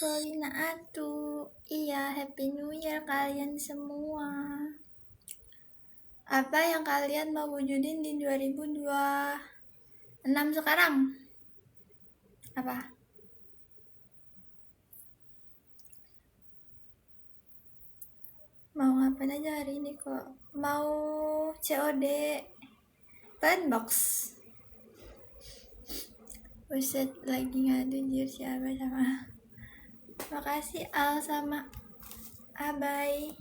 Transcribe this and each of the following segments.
Kolina Atu. Iya, Happy New Year kalian semua. Apa yang kalian mau wujudin di 2026 sekarang? Apa? Mau ngapain aja hari ini kok? Mau COD Bandbox. Buset, lagi ngadu jir siapa sama. Makasih Al sama Abai.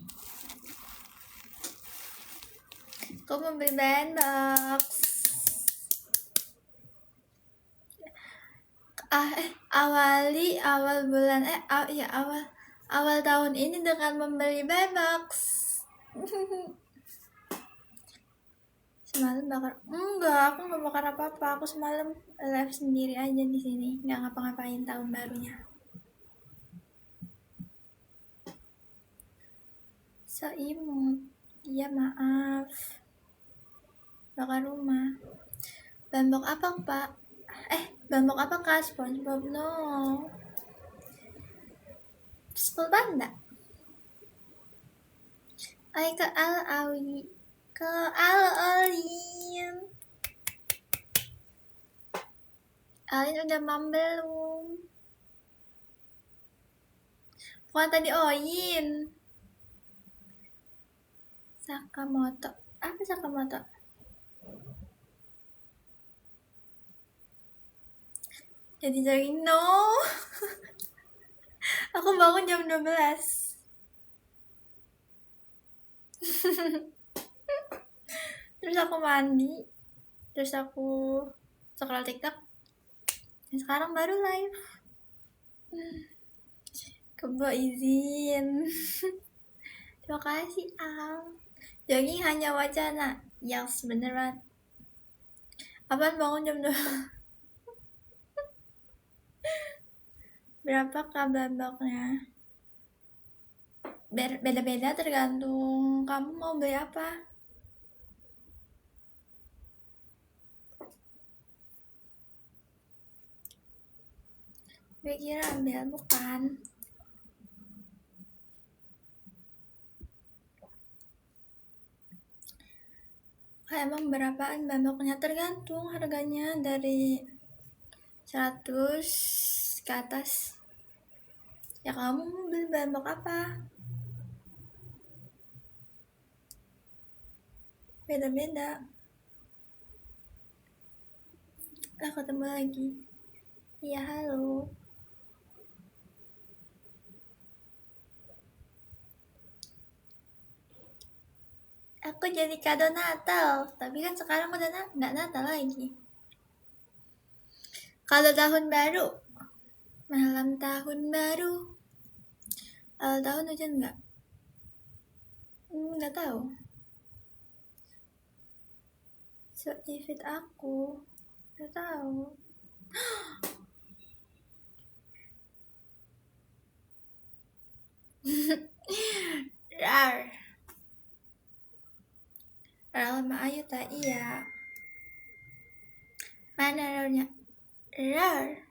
Aku mau beli Bandbox. Awal tahun ini dengan membeli Bandbox. Semalam bakar enggak, aku nggak bakar apa-apa. Aku semalam live sendiri aja di sini, nggak ngapa-ngapain tahun barunya. So imut. Iya maaf. Bakar rumah. Bambok apa pak? Bambok apa kak? SpongeBob no. School Panda. Ay ke Al-Awi. Ke Al-Alin. Alin udah mam belum? Bukan tadi Oyin. Sakamoto. Apa Sakamoto? Jadi no. Aku bangun jam 12. Terus aku mandi. Terus aku scroll TikTok. Dan sekarang baru live. Kebo izin. Terima kasih Al. Jogging hanya wacana. Yes, bener banget. Apaan bangun jam 2? Berapa kababaknya? Beda-beda tergantung kamu mau beli apa. Gue kira ambil, bukan. Emang berapaan bamboknya? Tergantung harganya dari 100 ke atas. Ya kamu mau beli bambok apa? Beda-beda. Ketemu lagi. Iya halo. Aku jadi kado Natal, tapi kan sekarang udah nggak Natal lagi. Kado tahun baru, malam tahun baru. Awal tahun hujan nggak? Nggak tahu. So if it aku nggak tahu. Rar. Lama ayu tak iya. Mana rarnya? Rar.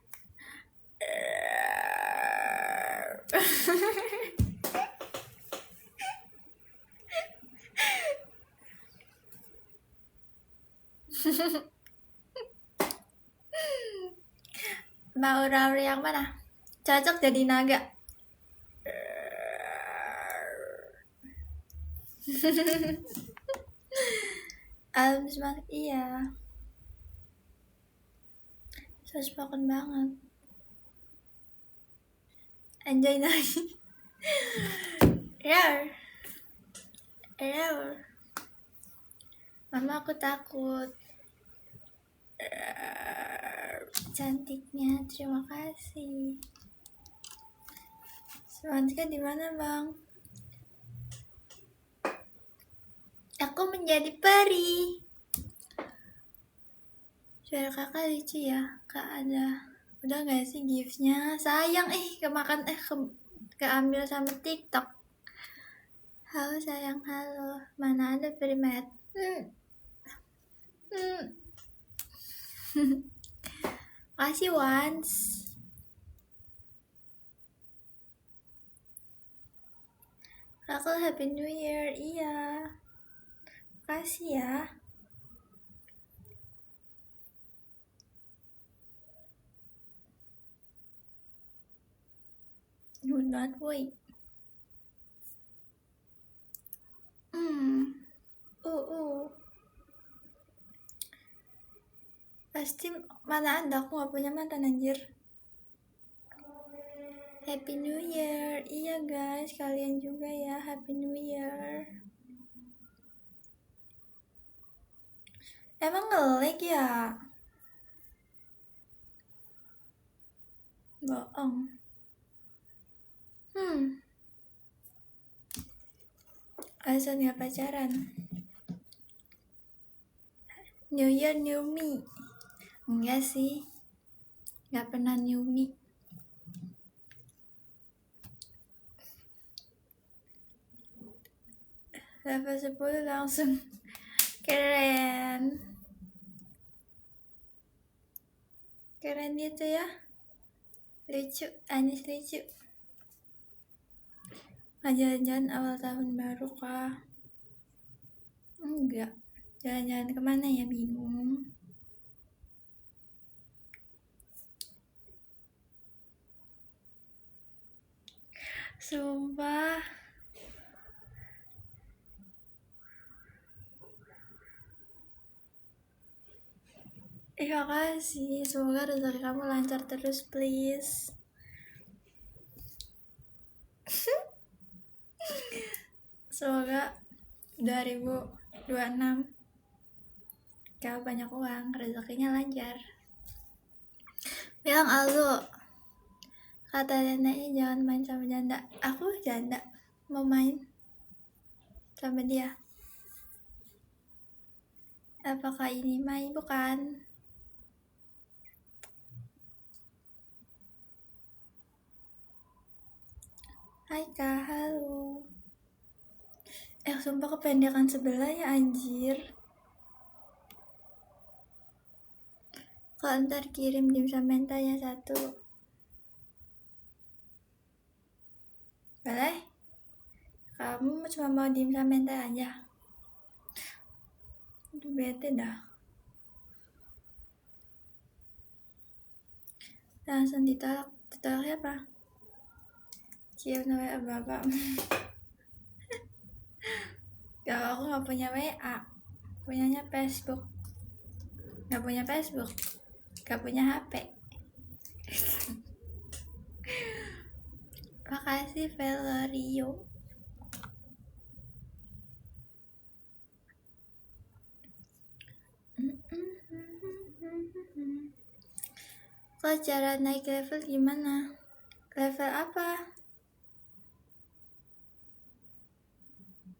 Mau rar yang mana? Cocok jadi naga. Alam semangat iya. Soft-spoken banget. Anjay lagi. Rar. Mama aku takut. Cantiknya, terima kasih. Semangatnya di mana bang? Aku menjadi peri. Suara kakak lucu ya. Kak ada. Udah gak sih giftsnya? Sayang kemakan keambil sama TikTok. Halo sayang, halo. Mana ada primat? Kasih once. Aku Happy New Year. Iya, makasih ya. Do not wait. Pasti mana ada, aku gak punya mantan anjir. Happy New Year. Iya guys, kalian juga ya. Happy New Year. Emang nge-lag ya? Bohong. Alasan gak pacaran. New Year, new me. Enggak sih, gak pernah new me. Level 10 langsung. Keren. Keren gitu ya. Lucu, Anis lucu. Jalan-jalan awal tahun baru kah? Enggak. Jalan-jalan kemana ya, bingung. Sumpah. Makasih. Semoga rezeki kamu lancar terus, please. Semoga 2026 kau banyak uang, rezekinya lancar. Bilang Aldo, kata neneknya jangan main sama janda. Aku janda, mau main sama dia. Apakah ini main? Bukan. Hai kak, halo. Sumpah kependekan sebelah ya anjir. Kalau ntar kirim dimsum mentanya 1. Boleh? Kamu cuma mau dimsum mentai aja? Aduh bete dah. Langsung ditolak. Ditolaknya apa? Cium WA bapak. Kalau aku gak punya WA, punyanya Facebook. Gak punya Facebook, gak punya HP. Makasih Valerio. Kok cara naik level gimana? Level apa?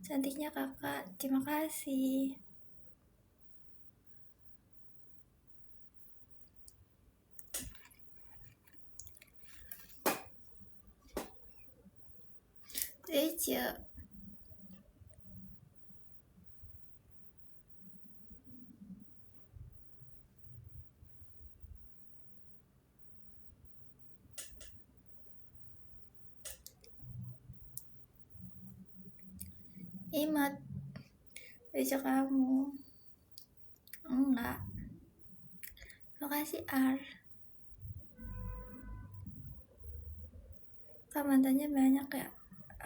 Cantiknya kakak, terima kasih. Lucu. Imut. Lucu kamu. Enggak. Makasih R. Kak mantannya banyak ya.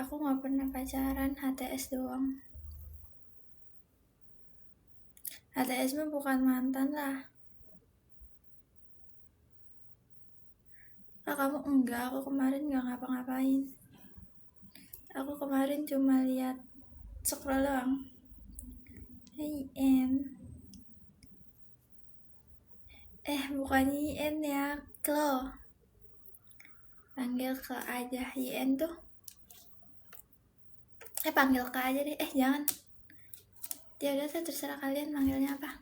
Aku gak pernah pacaran, HTS doang. HTS mah bukan mantan lah. Kak kamu enggak, aku kemarin gak ngapa-ngapain. Aku kemarin cuma lihat scroll doang. Hey N. Bukan YN ya, Klo. Panggil ke aja YN tuh. Panggil ke aja deh. Jangan. Ya udah terserah kalian manggilnya apa.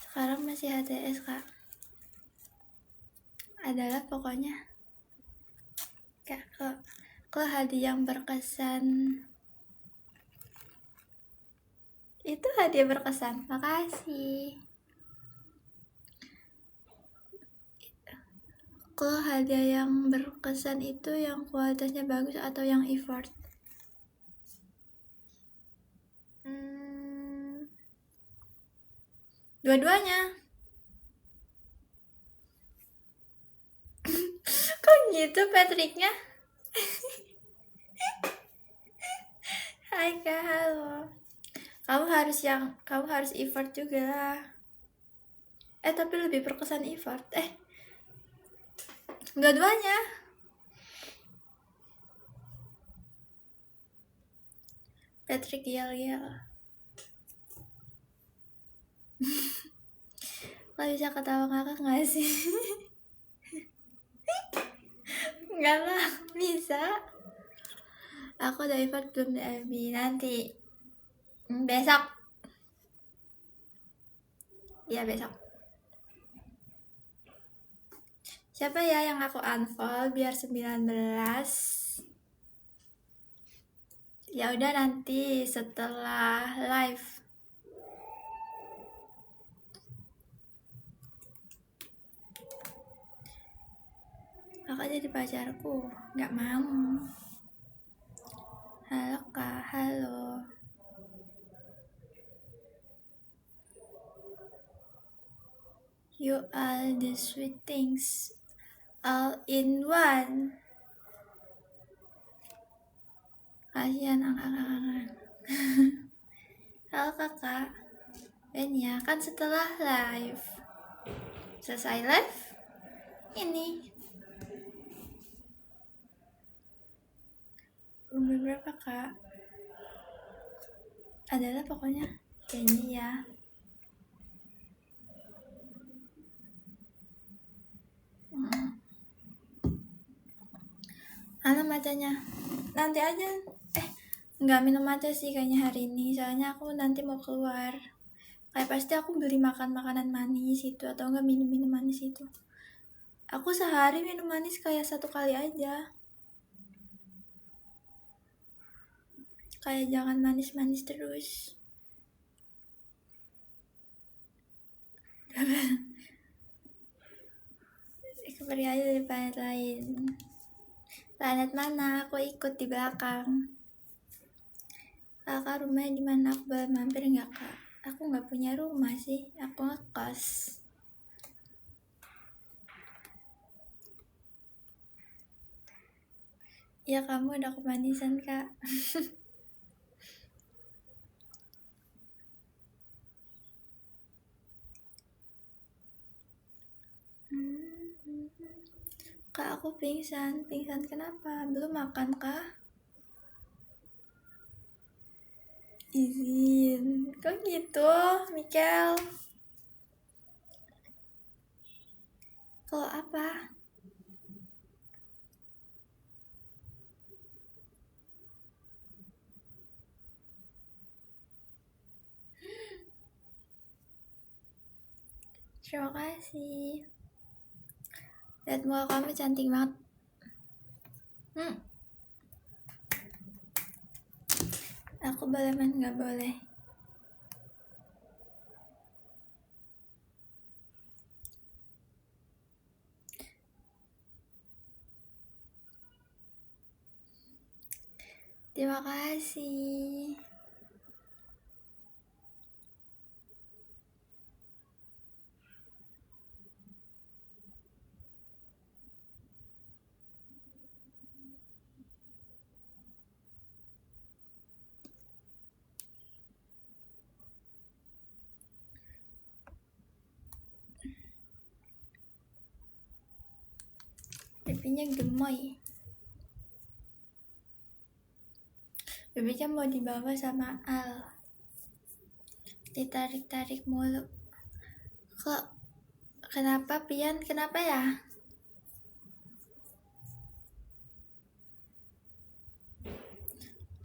Sekarang masih HTS kak. Adalah pokoknya. Kak, Klo hadiah yang berkesan. Itu hadiah berkesan. Makasih. Klo hadiah yang berkesan itu yang kualitasnya bagus atau yang effort? Dua-duanya. Kok gitu Patricknya? Hai Kak, halo. Kamu harus effort juga lah. Tapi lebih berkesan effort. Dua-duanya. Patrick yel-yel. Kok bisa ketawa ngakak gak sih? Enggak lah, bisa. Aku udah effort belum di FB. Nanti besok. Iya besok. Siapa ya yang aku unfollow biar 19? Ya udah nanti setelah live. Kakak jadi pacarku, nggak mau. Halo Kak, halo. You are the sweet things all in one. Kasihan angkat. Halo kakak. Ben ya, kan setelah live. Selesai live, ini. Umur berapa kak? Adalah pokoknya kayaknya ya. Mana macanya? Nanti aja. Nggak minum aja sih kayaknya hari ini. Soalnya aku nanti mau keluar. Kayak pasti aku beli makanan manis itu atau enggak minum manis itu. Aku sehari minum manis kayak 1 kali aja. Kayak jangan manis-manis terus. Pergi aja dari planet lain. Planet mana? Aku ikut di belakang. Kakak rumahnya di mana? Aku boleh mampir nggak kak? Aku nggak punya rumah sih. Aku ngekos. Ya kamu udah kemanisan kak. Kak aku pingsan. Pingsan kenapa? Belum makan kah? Izin. Kok gitu, Mikel? Kalau apa? Terima kasih. Lihat muka kamu cantik banget. Aku boleh main nggak boleh? Terima kasih. Pipinya gemoy. Pipinya mau dibawa sama Al. Ditarik-tarik mulu. Kok kenapa Pian? Kenapa ya?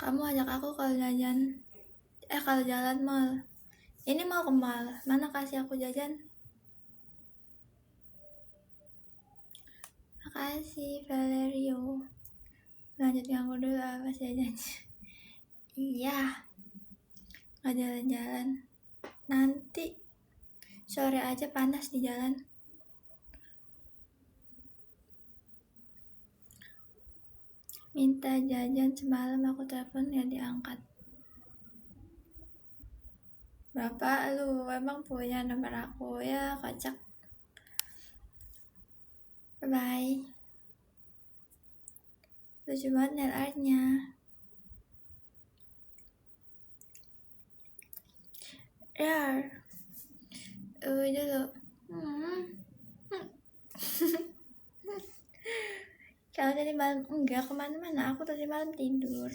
Kamu ajak aku kalau jalan mall. Ini mau ke mall. Mana kasih aku jajan? Makasih Valerio. Lanjut nganggu dulu apa jajannya? Iya. Nggak jalan-jalan. Nanti sore aja panas di jalan. Minta jajan semalam aku telepon gak diangkat. Bapak lu emang punya nomor aku ya, kocak. Bye bye. Lucu banget net artnya. Rar. Dulu. Kalau tadi malam enggak kemana-mana, aku tadi malam tidur.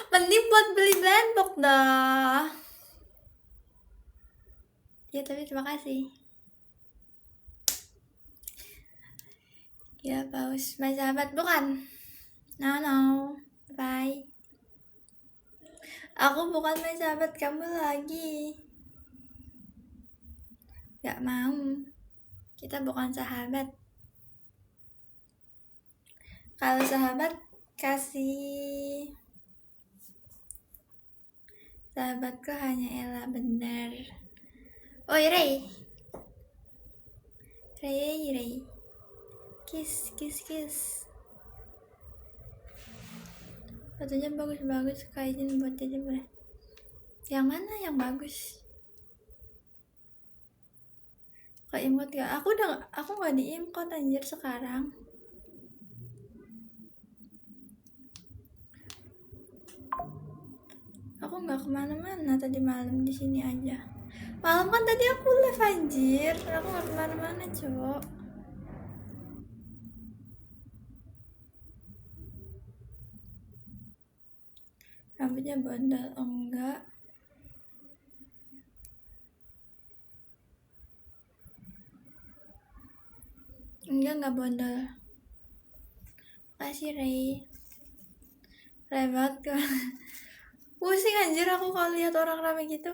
Mending buat beli blendbox dah. Ya tapi terima kasih. Ya paus, my sahabat bukan. No. Bye. Aku bukan my sahabat kamu lagi. Gak mau. Kita bukan sahabat. Kalau sahabat kasih. Sahabatku hanya Ella, bener. Oi Ray. Kiss. Fotonya bagus-bagus, kainin buat jadi boleh. Yang mana yang bagus? Kok imut gak? Aku gak di-imut anjir sekarang. Aku nggak kemana-mana tadi malam, di sini aja. Malam kan tadi aku live anjir, aku nggak kemana-mana cowok. Rambutnya bondol, enggak. Enggak bondol. Kasih Ray banget kan. Pusing anjir aku kalau lihat orang rame gitu.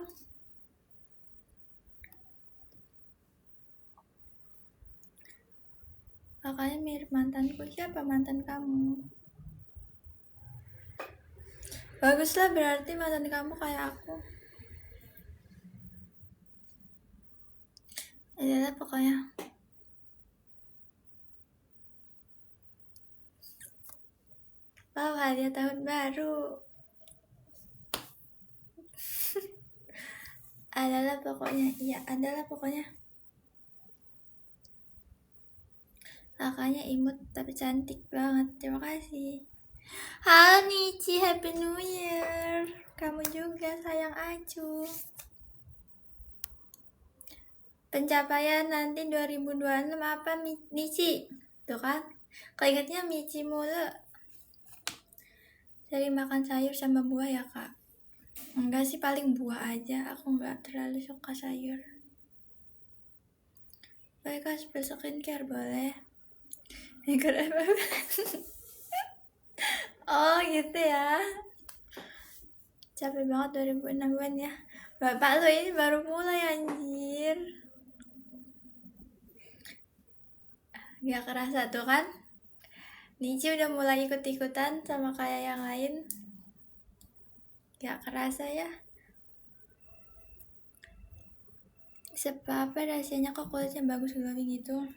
Makanya mirip mantanku. Siapa mantan kamu? Baguslah, berarti mantan kamu kayak aku. Adalah pokoknya. Wow, hadiah tahun baru. Adalah pokoknya. Kakaknya imut tapi cantik banget. Terima kasih. Halo Nici, Happy New Year. Kamu juga sayang Acu. Pencapaian nanti 2026 apa Nici? Tuh kan, keingetnya Mici mulu. Sering makan sayur sama buah ya kak? Enggak sih, paling buah aja. Aku nggak terlalu suka sayur. Baik kak, skincare boleh? Oh gitu ya. Capek banget 2006 ya. Bapak lo ini baru mulai anjir. Gak kerasa tuh kan, Nici udah mulai ikut-ikutan sama kayak yang lain. Gak kerasa ya. Apa rahasianya kok kulitnya bagus glowing gitu?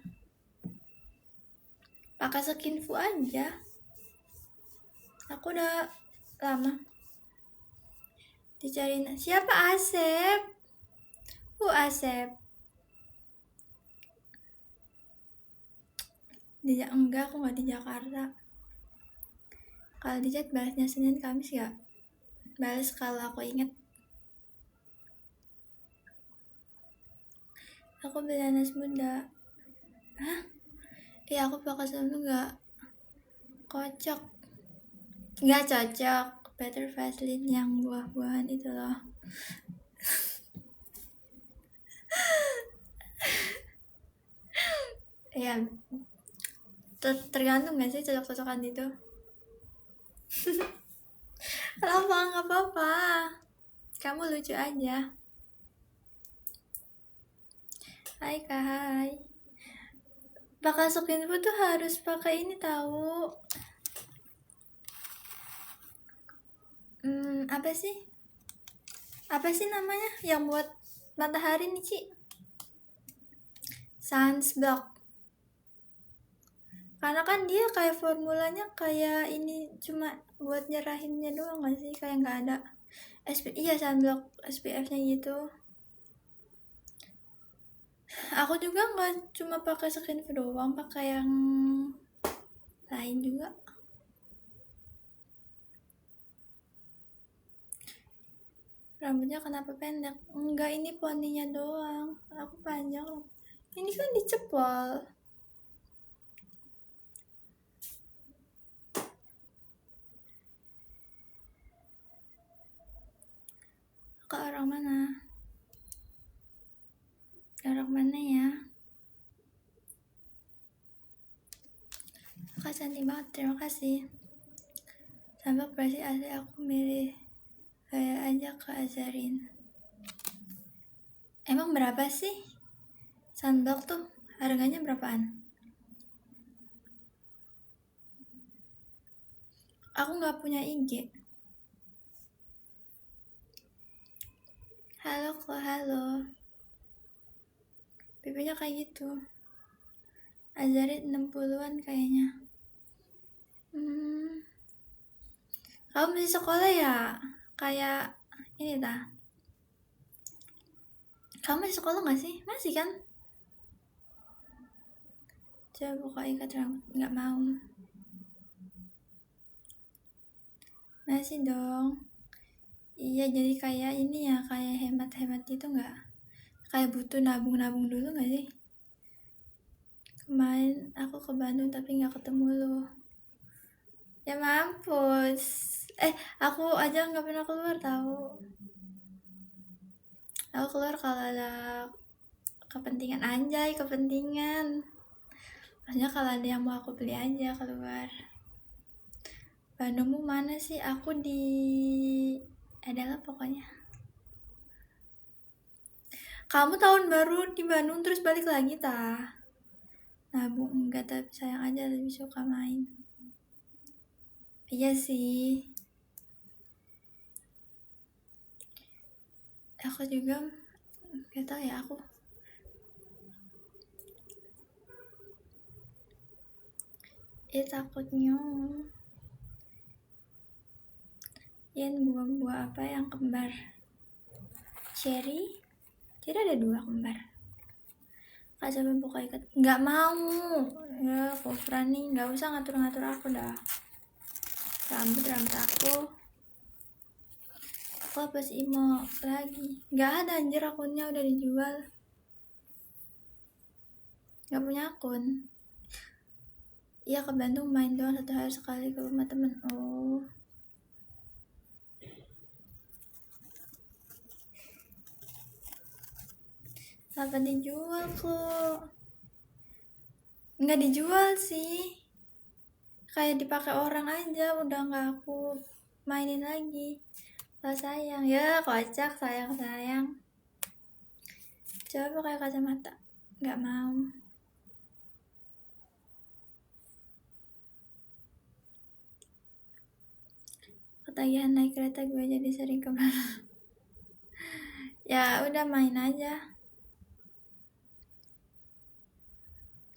Pakai Skinful aja. Aku udah lama dicariin. Siapa Asep? Asep. Enggak, aku nggak di Jakarta. Kalau di chat balasnya Senin Kamis ya. Balas kalau aku inget. Aku beli nanas muda. Hah? Iya, aku pakai sebelum nggak kocok. Nggak cocok. Better Vaseline yang buah-buahan itu loh. Ya, tergantung gak sih cocok-cocokan itu. Kenapa? Gak apa-apa, kamu lucu aja. Hai kak, hai. Pakai Skinful tuh harus pakai ini tahu. Apa sih namanya yang buat matahari nih Ci? Sunblock. Karena kan dia kayak formulanya kayak ini cuma buat nyerahinnya doang gak sih, kayak nggak ada iya sunblock SPF-nya gitu. Aku juga nggak cuma pakai Skinful doang, pakai yang lain juga. Rambutnya kenapa pendek? Enggak, ini poninya doang. Aku panjang. Ini kan dicepol. Ke orang mana? Orang mana ya? Kak cantik banget, terima kasih. Sampai pasti asli aku milih kayak aja ke Azarin. Emang berapa sih sunblock tuh? Harganya berapaan? Aku nggak punya IG. Halo kok, halo. Pipinya kayak gitu. Azarin 60-an kayaknya. Kamu masih sekolah ya? Kayak ini dah. Kamu masih sekolah gak sih? Masih kan? Coba buka ikat rambut. Gak mau. Masih dong. Iya, jadi kayak ini ya, kayak hemat-hemat gitu gak? Kayak butuh nabung-nabung dulu gak sih? Kemarin aku ke Bandung tapi gak ketemu lo. Ya mampus. Aku aja gak pernah keluar tahu. Aku keluar kalau ada kepentingan, anjay, kepentingan. Maksudnya kalau ada yang mau aku beli aja keluar. Bandungmu mana sih? Aku di adalah pokoknya. Kamu tahun baru di Bandung terus balik lagi tah? Nabung enggak, tapi sayang aja lebih suka main. Iya sih. Aku juga gak tau ya aku. Takutnya Yen buah-buah apa yang kembar? Cherry? Cherry ada 2 kembar. Kak coba buka ikat. Nggak mau. Ya Kofra nih, nggak usah ngatur-ngatur aku dah. Rambut aku. Aku apa sih mau lagi? Nggak ada anjir, akunnya udah dijual. Nggak punya akun. Iya ke Bandung main doang 1 hari sekali ke rumah temen. Oh. Apa dijual kok? Nggak dijual sih. Kayak dipakai orang aja, udah nggak aku mainin lagi. Oh sayang, ya kocak, sayang. Coba pakai kacamata. Nggak mau. Ketagihan naik kereta gue jadi sering kemana. Ya udah main aja.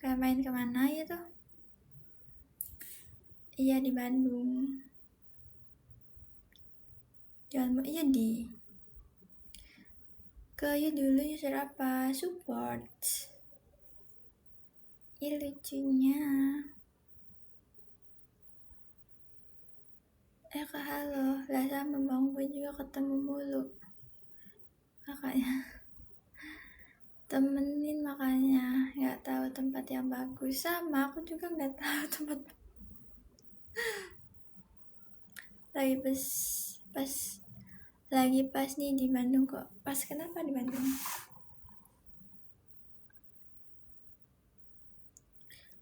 Kayak main kemana gitu? Iya di Bandung. Jangan iya di. Kayak dulu user apa? Support. Ih lucunya. Kak halo. Lah sama bang gue juga ketemu mulu. Kakaknya temenin makanya nggak tahu tempat yang bagus. Sama aku juga nggak tahu tempat. Lagi pas nih di Bandung kok. Pas kenapa di Bandung?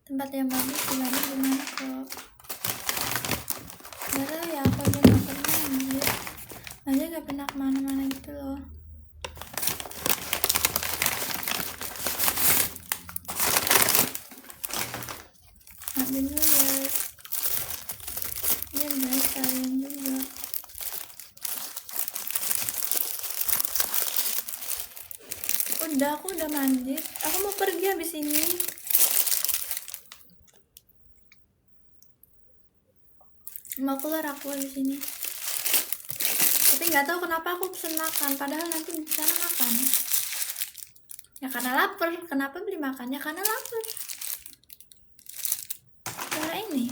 Tempat yang bagus di Bandung gimana kok? Gak tau ya, aku aja gak pernah anjir. Aja gak pernah kemana-mana gitu loh. Happy New Year. Iya guys, kalian juga. Udah, aku udah mandi. Aku mau pergi habis ini. Mau keluar aku di sini. Tapi nggak tahu kenapa aku pesen makan, padahal nanti di sana makan. Ya karena lapar. Kenapa beli makannya? Karena lapar. Karena ini.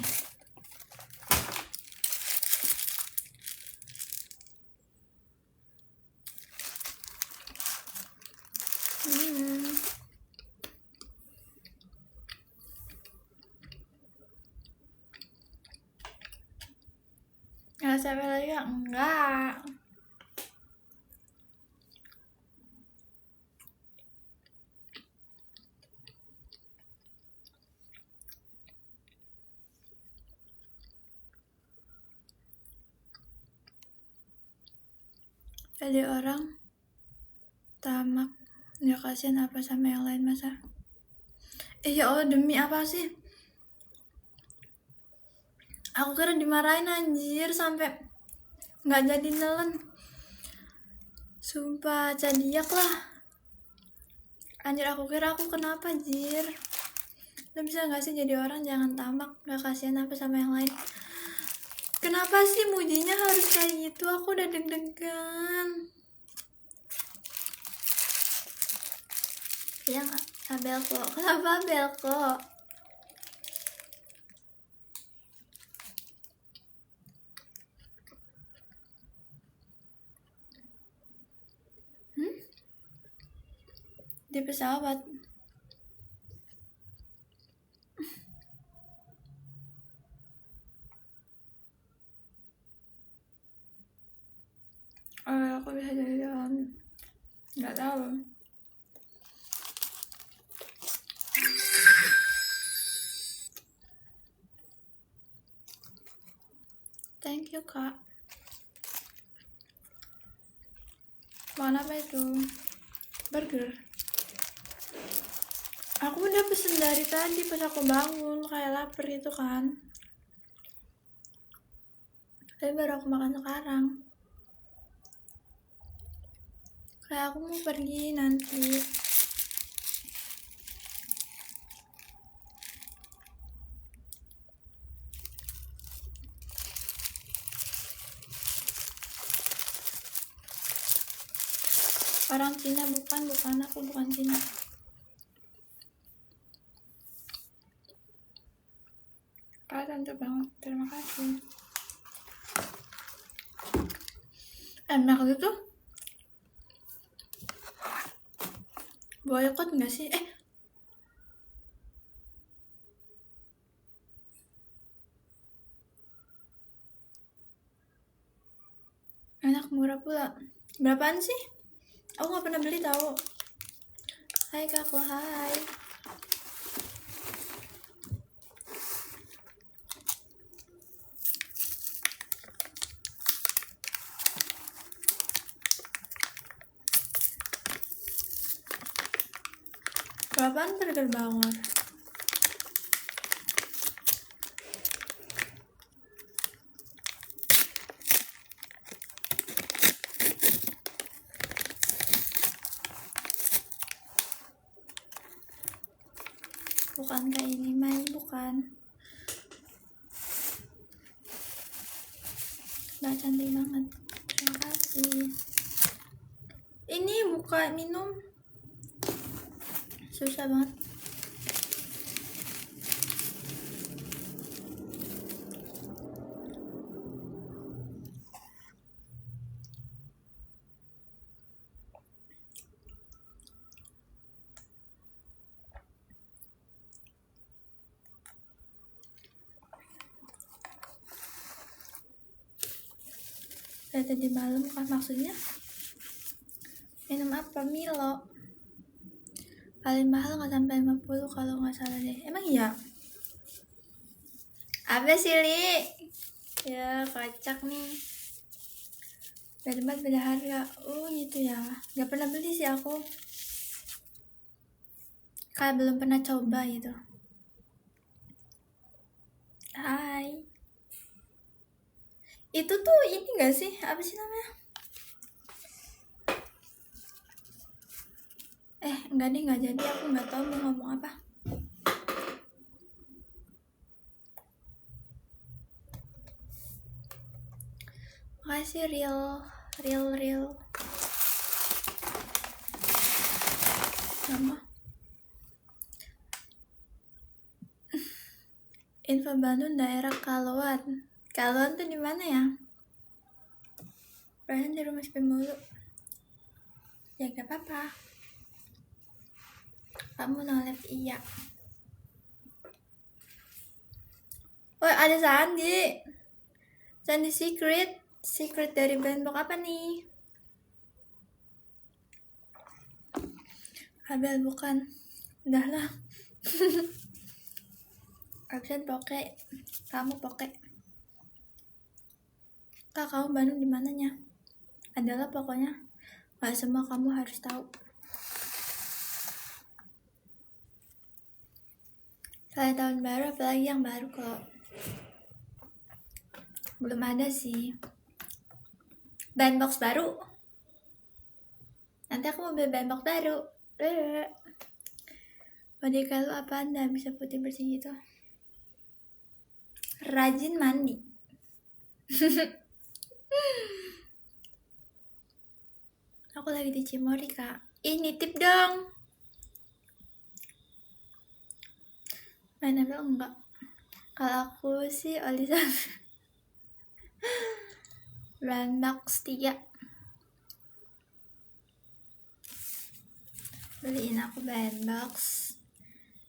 Nggak sampai lagi ya? Enggak. Jadi orang tamak, ya kasihan apa sama yang lain masa. Ya Allah, demi apa sih? Aku kira dimarahin anjir sampai nggak jadi nelen. Sumpah cadiak lah. Anjir, aku kira aku kenapa anjir. Lu bisa nggak sih jadi orang jangan tamak, nggak kasihan apa sama yang lain. Kenapa sih mujinya harus kayak gitu? Aku udah deg-degan. Ya nggak? Abel kok. Kenapa Abel kok? Di pesawat. Aku bisa jadi jalan. Nggak tahu. Thank you kak. Makan apa itu? Burger. Aku udah pesen dari tadi pas aku bangun, kayak lapar itu kan. Tapi baru aku makan sekarang. Kayak aku mau pergi nanti. Orang Cina bukan aku bukan Cina. Kak, tentu banget, terima kasih. Enak gitu. Boykot nggak sih? Enak, murah pula. Berapaan sih? Aku nggak pernah beli tahu. Hai kakku, hai. Berapaan burger bangor? Bukan kayak ini, Mai, bukan. Nah, cantik banget. Terima kasih. Ini buka minum. Susah banget. Dari tadi malam kan maksudnya? Minum apa? Milo. Paling mahal nggak sampai 50 kalau nggak salah deh. Emang iya? Apa sih, Li? Ya, kocak nih. Beda harga. Oh gitu ya. Gak pernah beli sih aku. Kayak belum pernah coba gitu. Hai. Itu tuh ini gak sih? Apa sih namanya? Enggak deh, nggak jadi. Aku nggak tahu mau ngomong apa. kasih real sama info Bandung daerah Kaluan tuh di mana ya? Perasaan di rumah sepi mulu. Ya gak apa-apa. Kamu nolep iya. Oh ada Sandi secret dari Bandung apa nih? Abel bukan. Udah lah. Absen poke. Kamu poke. Kak, kamu Bandung di mananya? Adalah pokoknya. Gak semua kamu harus tahu. Selain tahun baru, apalagi yang baru kok? Belum ada sih. Bandbox baru. Nanti aku mau beli bandbox baru. Body kalau apa Anda bisa putih bersih gitu? Rajin mandi. Aku lagi di Cimory, Kak. Nitip dong. Main Abel enggak. Kalau aku sih Olisa Bandbox 3. Beliin aku bandbox.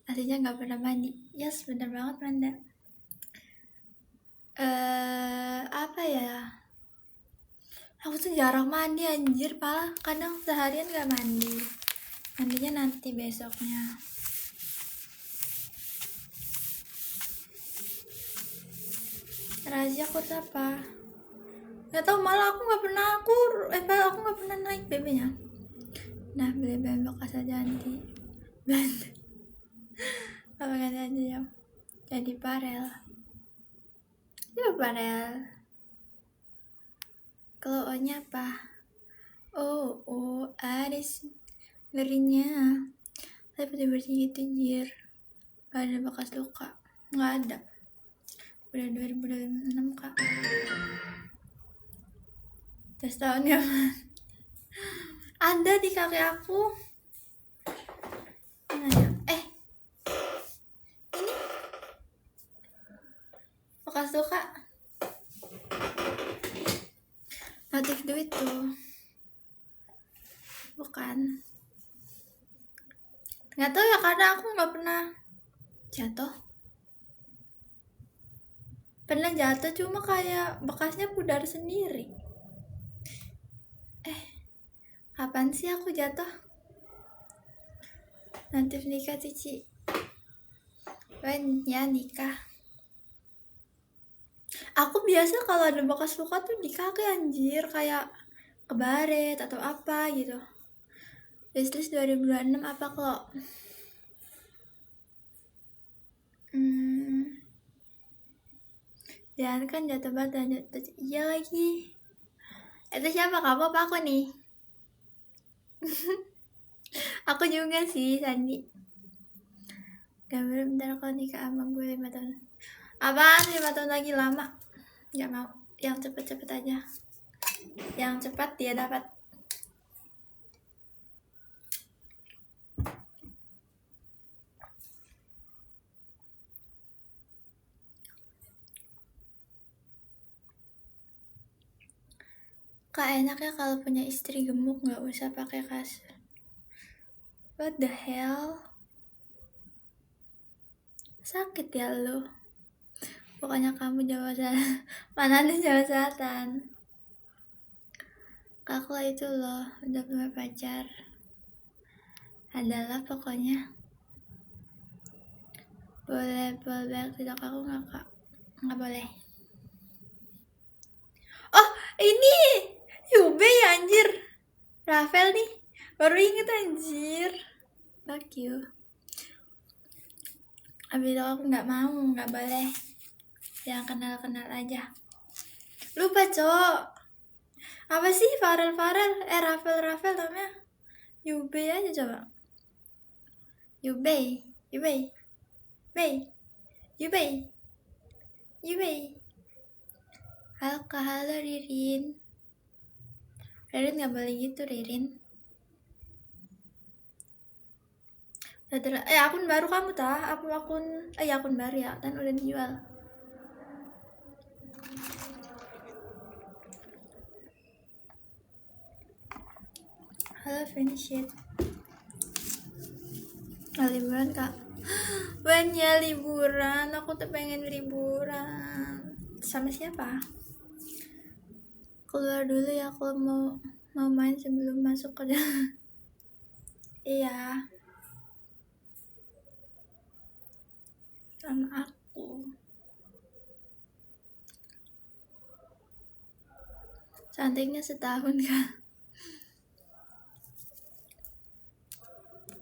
Aslinya nggak pernah mandi. Yes, bener banget Manda. Apa ya? Aku tuh jarang mandi anjir, pala kadang seharian gak mandi. Mandinya nanti besoknya. Rahasia kurs apa? Gak tau, malah aku gak pernah naik BB-nya. Nah, beli bandbox asal ganti. Apa ganti aja ya? Jadi Parel. Ya Parel. Kalau O-nya apa? Ada sih. Ngerinya. Tapi putih bersih gitu jir. Gak ada bekas luka. Gak ada. Udah 2006 Kak. Tes tahun ya man. Ada di kaki aku. Mana ya? Ini bekas luka. Notif duit tuh. Bukan. Gak tau ya karena aku gak pernah jatuh. Pernah jatuh cuma kayak bekasnya pudar sendiri. Kapan sih aku jatuh? Notif nikah Cici. Ya nikah. Aku biasa kalau ada bekas luka tuh di kaki anjir, kayak kebaret atau apa gitu. Wishlist 2026 apa kok? Jangan kan jatuh banget. Iya lagi. Itu siapa, kamu apa aku nih? Aku juga sih Sandi. Gambar bentar kalau nikah sama gue 5 tahun. Apaan 5 tahun lagi lama? Gak mau. Yang cepet-cepet aja. Yang cepat dia dapat. Kak, enaknya kalau punya istri gemuk gak usah pakai kasur. What the hell? Sakit ya lo. Pokoknya kamu Jawa Selatan. Mana ada Jawa Selatan? Kakak itu loh, udah punya pacar. Adalah pokoknya. Boleh back tidak aku gak Kak? Gak boleh. Oh ini Yube ya anjir. Rafael nih. Baru inget anjir. Fuck you. Abis itu aku gak mau, gak boleh. Yang kenal-kenal aja. Lupa cok. Apa sih Farel? Rafael namanya. Yube aja coba. Yube. Halo Kak, halo Ririn. Ririn nggak boleh gitu, Ririn. Akun baru kamu tah? Akun baru ya, dan udah dijual. Halo, finish it. Liburan kak. When ya liburan, aku tuh pengen liburan. Sama siapa? Keluar dulu ya, aku mau main sebelum masuk ke dalam. Iya. Sama aku. Cantiknya setahun kak.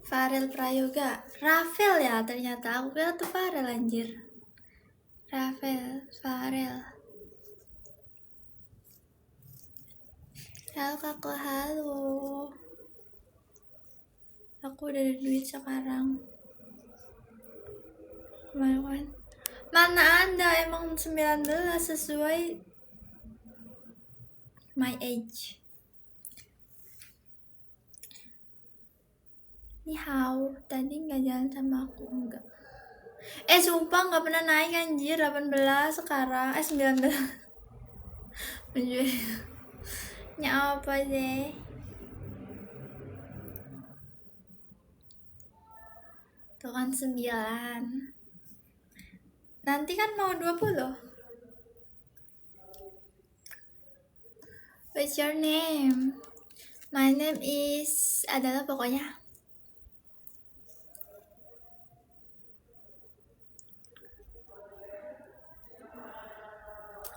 Farel Prayoga. Rafael ya ternyata. Aku kira tuh Farel anjir. Farel. Halo kakak, halo. Aku udah ada duit sekarang. Kemarin. Mana ada, emang 19 sesuai my age. Ni hao, tadi nggak jalan sama aku, enggak. Sumpah nggak pernah naik anjir, 18 sekarang, 19. Menjual. Nya apa sih? Tuh kan 9. Nanti kan mau 20. What's your name? My name is adalah pokoknya.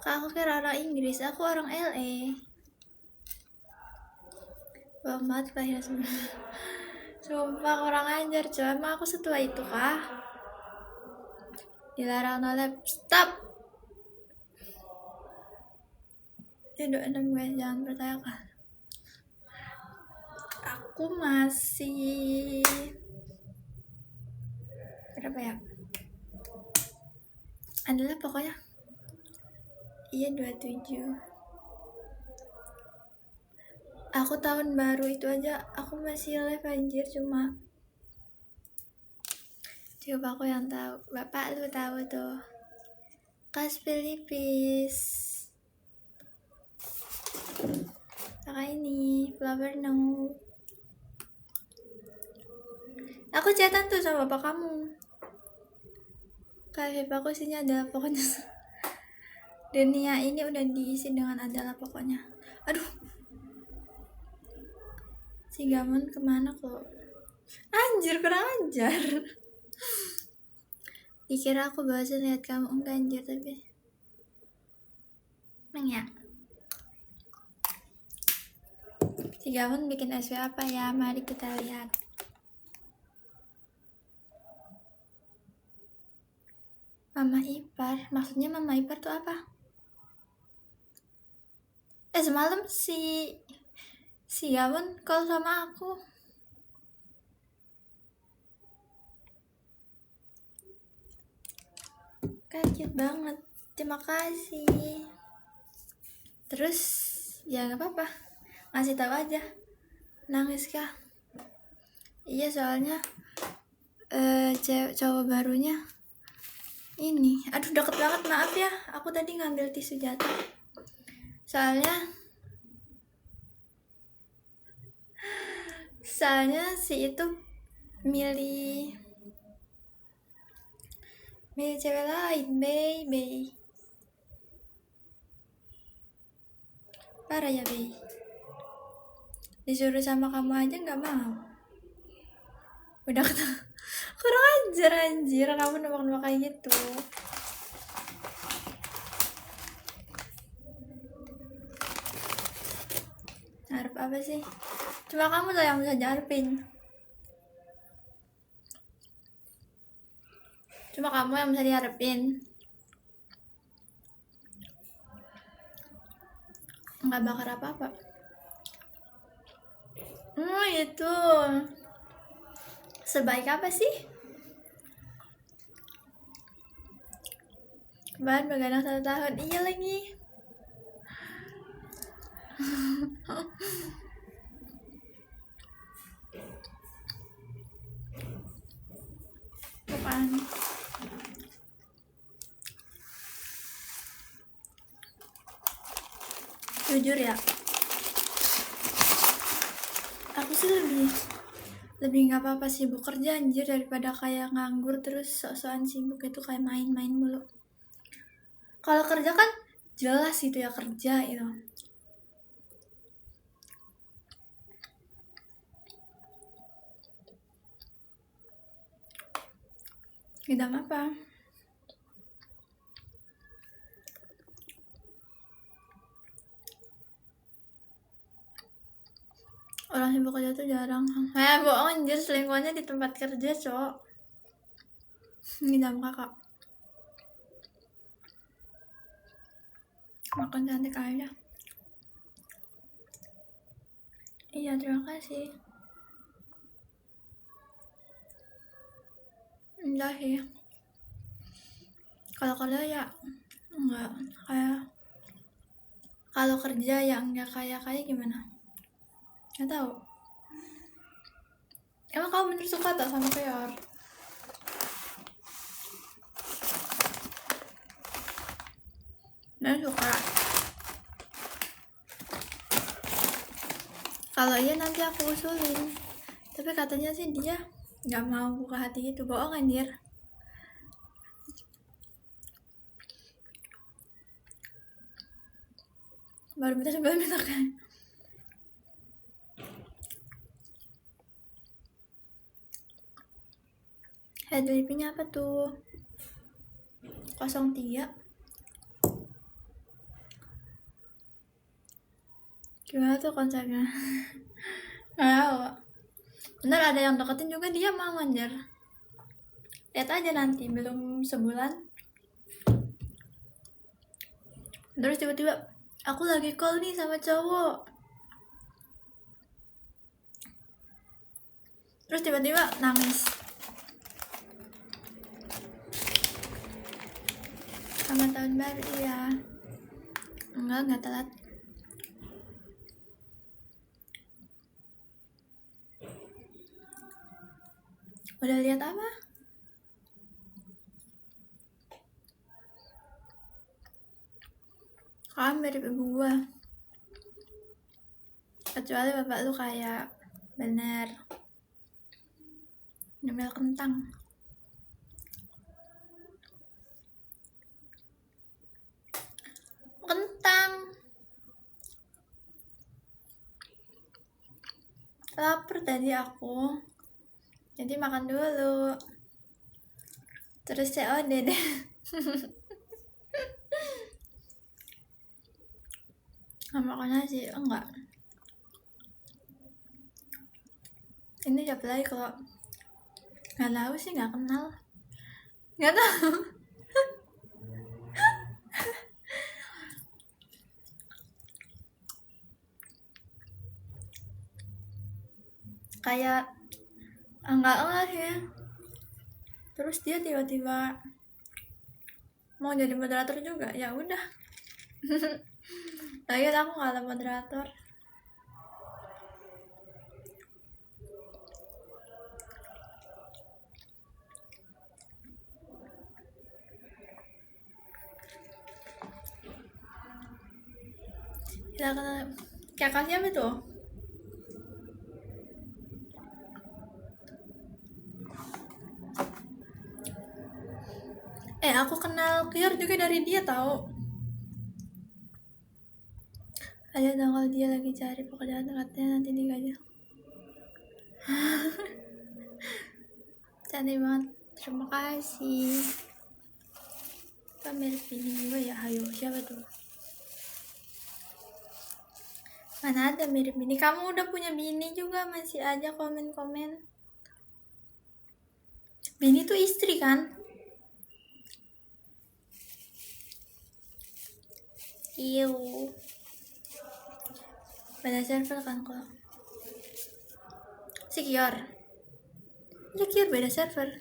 Aku kira orang Inggris, aku orang LA. Banget kelahiran sebenarnya. Sumpah kurang ajar coy, emang aku setua itu kah? Dilarang nolep, stop. Ya 26 guys, jangan bertanya. Aku masih berapa ya? Adalah pokoknya. Iya 27. Aku tahun baru itu aja aku masih live anjir, cuma aku yang tahu. Bapak lu tahu tuh. Kas Filipis. Pakai ini flower no. Aku chatan tuh sama bapak kamu. Kayak aku isinya adalah pokoknya. Dunia ini udah diisi dengan adalah pokoknya. Aduh. Si Gamon kemana kok? Anjir, kurang ajar. Dikira aku bosan lihat kamu, enggak anjir, tapi emang ya. Si Gamon bikin SW apa ya? Mari kita lihat. Mama ipar, maksudnya mama ipar tuh apa? Semalam si Gamon call sama aku. Kaget banget. Terima kasih. Terus ya nggak apa-apa, ngasih tahu aja. Nangis kah? Iya, soalnya cowok barunya ini. Aduh, deket banget, maaf ya. Aku tadi ngambil tisu jatuh. Soalnya si itu milih cewek lain, baby. Parah ya, baby. Disuruh sama kamu aja nggak mau. Udah kurang ajar anjir, kamu nembak kayak gitu. Harap apa sih? Cuma kamu tuh yang bisa jarpin. Cuma kamu yang bisa diharapin. Nggak bakar apa-apa. Itu sebaik apa sih? Kemarin begadang 1 tahun. Iya lagi. Bukan. Jujur ya, aku sih lebih nggak apa-apa sibuk kerja anjir daripada kayak nganggur terus sok-sokan sibuk itu kayak main-main mulu. Kalau kerja kan jelas gitu ya kerja itu. Tidak apa. Orang sibuk kerja tuh jarang. Bohong anjir, selingkuhannya di tempat kerja, cok. Ngidam kakak. Makan cantik aja. Iya, terima kasih. Enggak sih. Kalau kerja ya enggak kayak, kalau kerja ya enggak kayak gimana? Nggak tahu. Emang kamu bener suka tak sama Keor? Bener suka. Kalau iya nanti aku usulin. Tapi katanya sih dia nggak mau buka hati gitu. Bohong anjir. Baru minta sebelum minta kan. Headlipping apa tuh? 03. Gimana tuh konsepnya? Nggak tahu. Bener ada yang deketin juga dia mau anjir. Lihat aja nanti, belum sebulan. Terus tiba-tiba aku lagi call nih sama cowok. Terus tiba-tiba nangis. Selamat tahun baru ya. Enggak telat. Udah lihat apa? Kamu mirip ibu gua. Kecuali bapak lu kayak bener nyemil kentang. Kentang. Lapar tadi aku. Jadi makan dulu. Terus COD deh. Nggak makan nasi, enggak. Ini siapa lagi kalau nggak tahu sih, nggak kenal. Nggak tahu. Kayak enggak sih. Terus dia tiba-tiba mau jadi moderator juga, ya udah. Lagi aku nggak ada moderator. Kita kenal kakak siapa tuh? Aku kenal Kior juga dari dia tahu. Aja dong kalau dia lagi cari pekerjaan katanya nanti digaji. Cantik banget, terima kasih. Kan mirip bini gue ya, hayo siapa tuh? Mana ada mirip bini, kamu udah punya bini juga masih aja komen-komen. Bini tuh istri kan? Iyo. Beda server kan kok. Si Kior. Ya Kior beda server.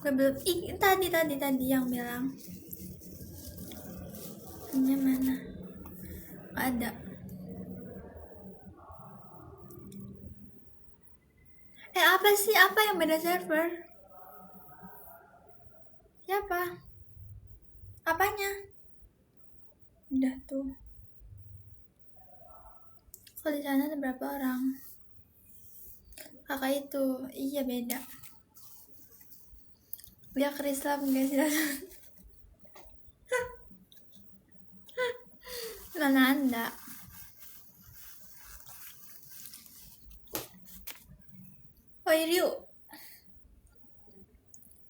Gue belum. Tadi yang bilang. Ini mana? Gak ada. Apa sih? Apa yang beda server? Siapa? Apanya? Udah tuh. Kalau di sana ada berapa orang? Kakak itu, iya beda. Dia Krislam guys ya. Mana anda? Oh Iriu,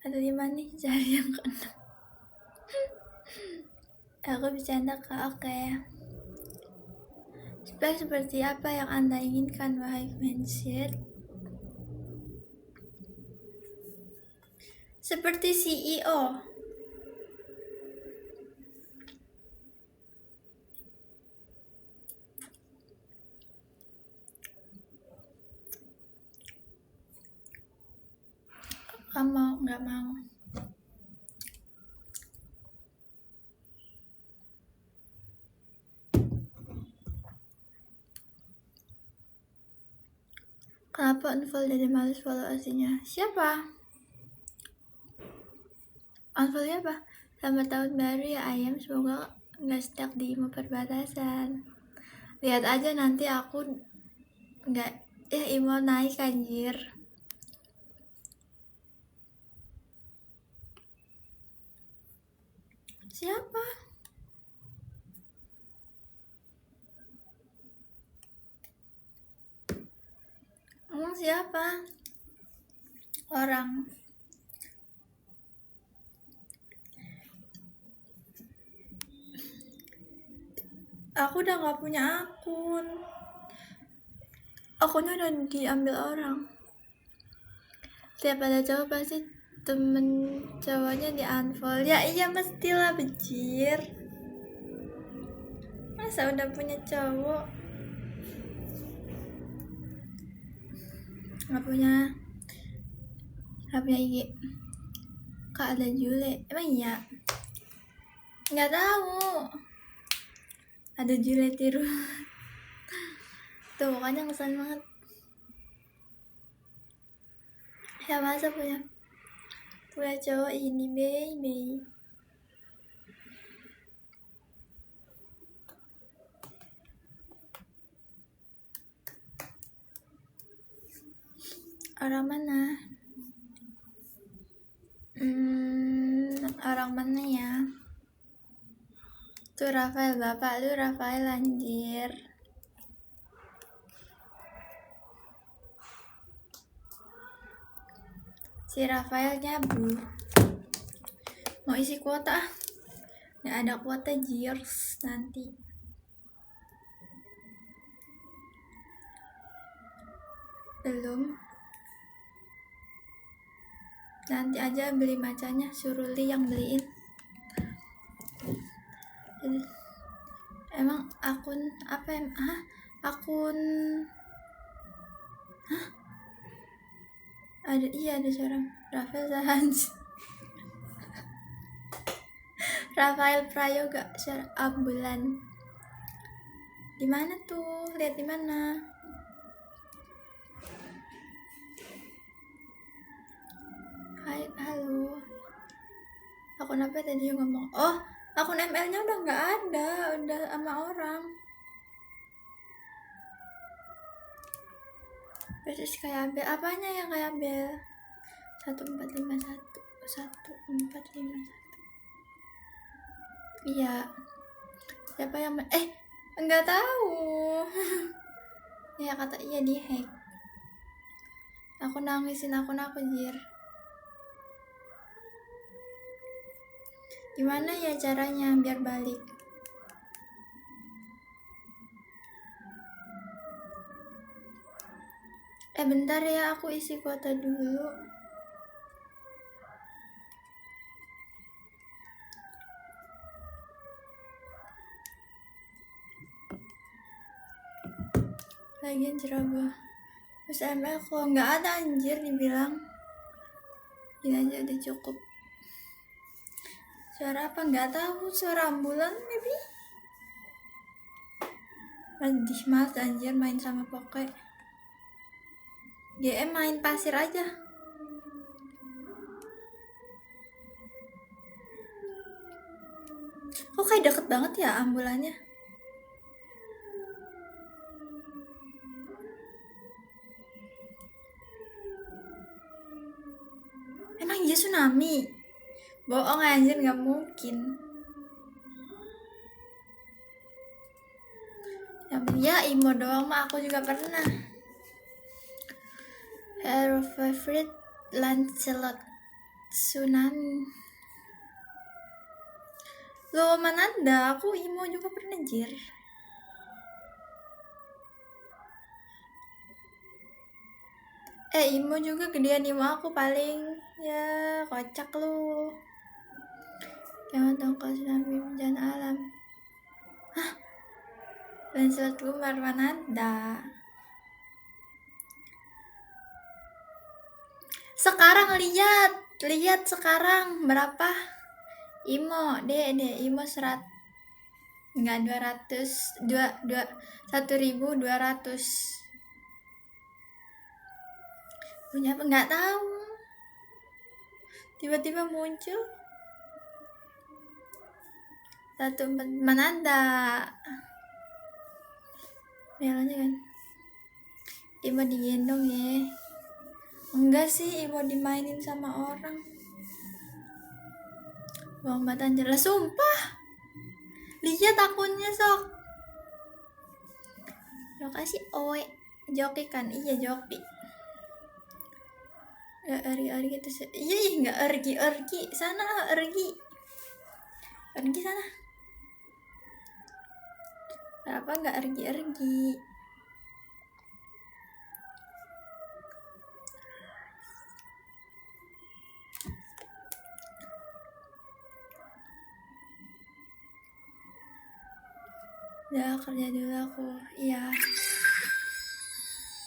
ada di mana nih cari yang kena? Aku bercanda kak, oke. Spek seperti apa yang anda inginkan wahai fansir? Seperti CEO. Kamu mau nggak mau? Kenapa unfollow dari males follow aslinya? Siapa? Unfollow apa? Selamat tahun baru ya ayam, semoga nggak stuck di IMO perbatasan. Lihat aja nanti aku nggak IMO naik anjir. Siapa? Emang siapa? Orang. Aku udah gak punya akun. Akunnya udah diambil orang. Tiap ada cowok pasti temen cowoknya di unfollow. Ya iya mestilah bejir. Masa udah punya cowok Gak punya IG. Kak ada Jule. Emang iya? Gak tahu. Ada Jule tiru. Tuh pokoknya ngesan banget. Ya masa punya cowok ini baby. Orang mana? Orang mana ya? Tuh Rafael, bapak lu Rafael anjir. Si Rafael nyabu. Mau isi kuota? Nggak ada kuota Gears nanti. Belum. Nanti aja beli macanya, suruh Li yang beliin. Emang akun apa yang akun ada seorang Rafael Zahans. Rafael Prayoga seorang ambulan. Di mana tuh? Lihat di mana? Hai, halo. Akun apa tadi yang ngomong? Oh, akun ML-nya udah nggak ada, udah sama orang. Persis kayak Abel. Apanya yang kayak Abel? 1451 1451. Iya. Siapa yang enggak tahu. Ya kata iya di hack. Aku nangisin akun aku jir. Gimana ya caranya biar balik? Bentar ya, aku isi kuota dulu. Lagian cerabah. Terus ML kok nggak ada anjir dibilang. Gini aja udah cukup. Suara apa nggak tahu, suara ambulan maybe. Sedih mas anjir main sama Poke. GM main pasir aja. Kok kayak deket banget ya ambulannya? Emang iya tsunami? Bohong anjir, gak mungkin. Ya Imo doang mah, aku juga pernah. Hero favorite Lancelot tsunami. Lo mana ada? Aku Imo juga pernah jir. Imo juga gedean Imo aku paling. Ya kocak lu. Jangan tongkol tsunami bencana alam. Hah? Lancelot Kumar mana ada? Sekarang lihat sekarang berapa? Imo, Imo 100 enggak 1.200 punya apa nggak tahu, tiba-tiba muncul 14 mana ada melonnya kan. Imo digendong ya. Enggak sih, Imo dimainin sama orang. Bang Batan jelas sumpah. Lihat akunnya sok. Lokasi oe joki kan, iya joki. Gak ergi gitu sih. Iya nggak ergi sana ergi sana. Kenapa nggak ergi? Udah kerja dulu aku. Iya.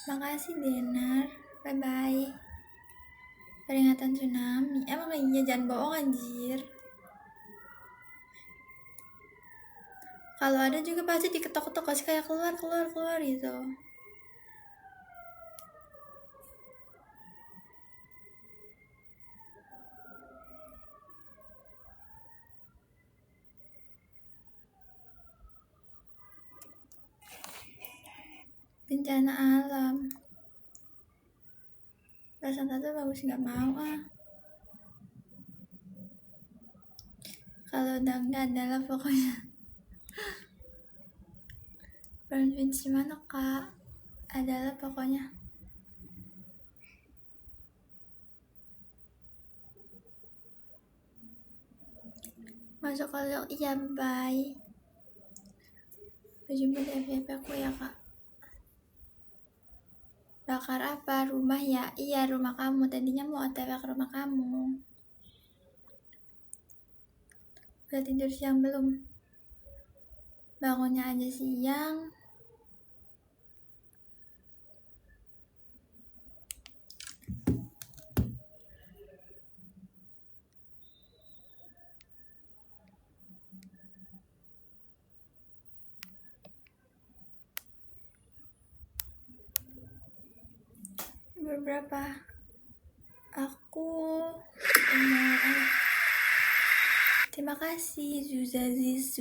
Makasih Denar. Bye bye. Peringatan tsunami. Emang iya, jangan bohong anjir. Kalau ada juga pasti diketok-ketok kasih kayak keluar gitu. Bencana alam. Perasaan satu bagus nggak mau ah. Kalau udah nggak adalah pokoknya. Provinsi mana kak? Adalah pokoknya. Masuk kalau iya bye. Berjumpa di FYP aku ya kak. Bakar apa? Rumah ya? Iya rumah kamu. Tadinya mau OTW ke rumah kamu. Udah tidur siang belum? Bangunnya aja siang. Berapa? Aku terima kasih Zuzazis.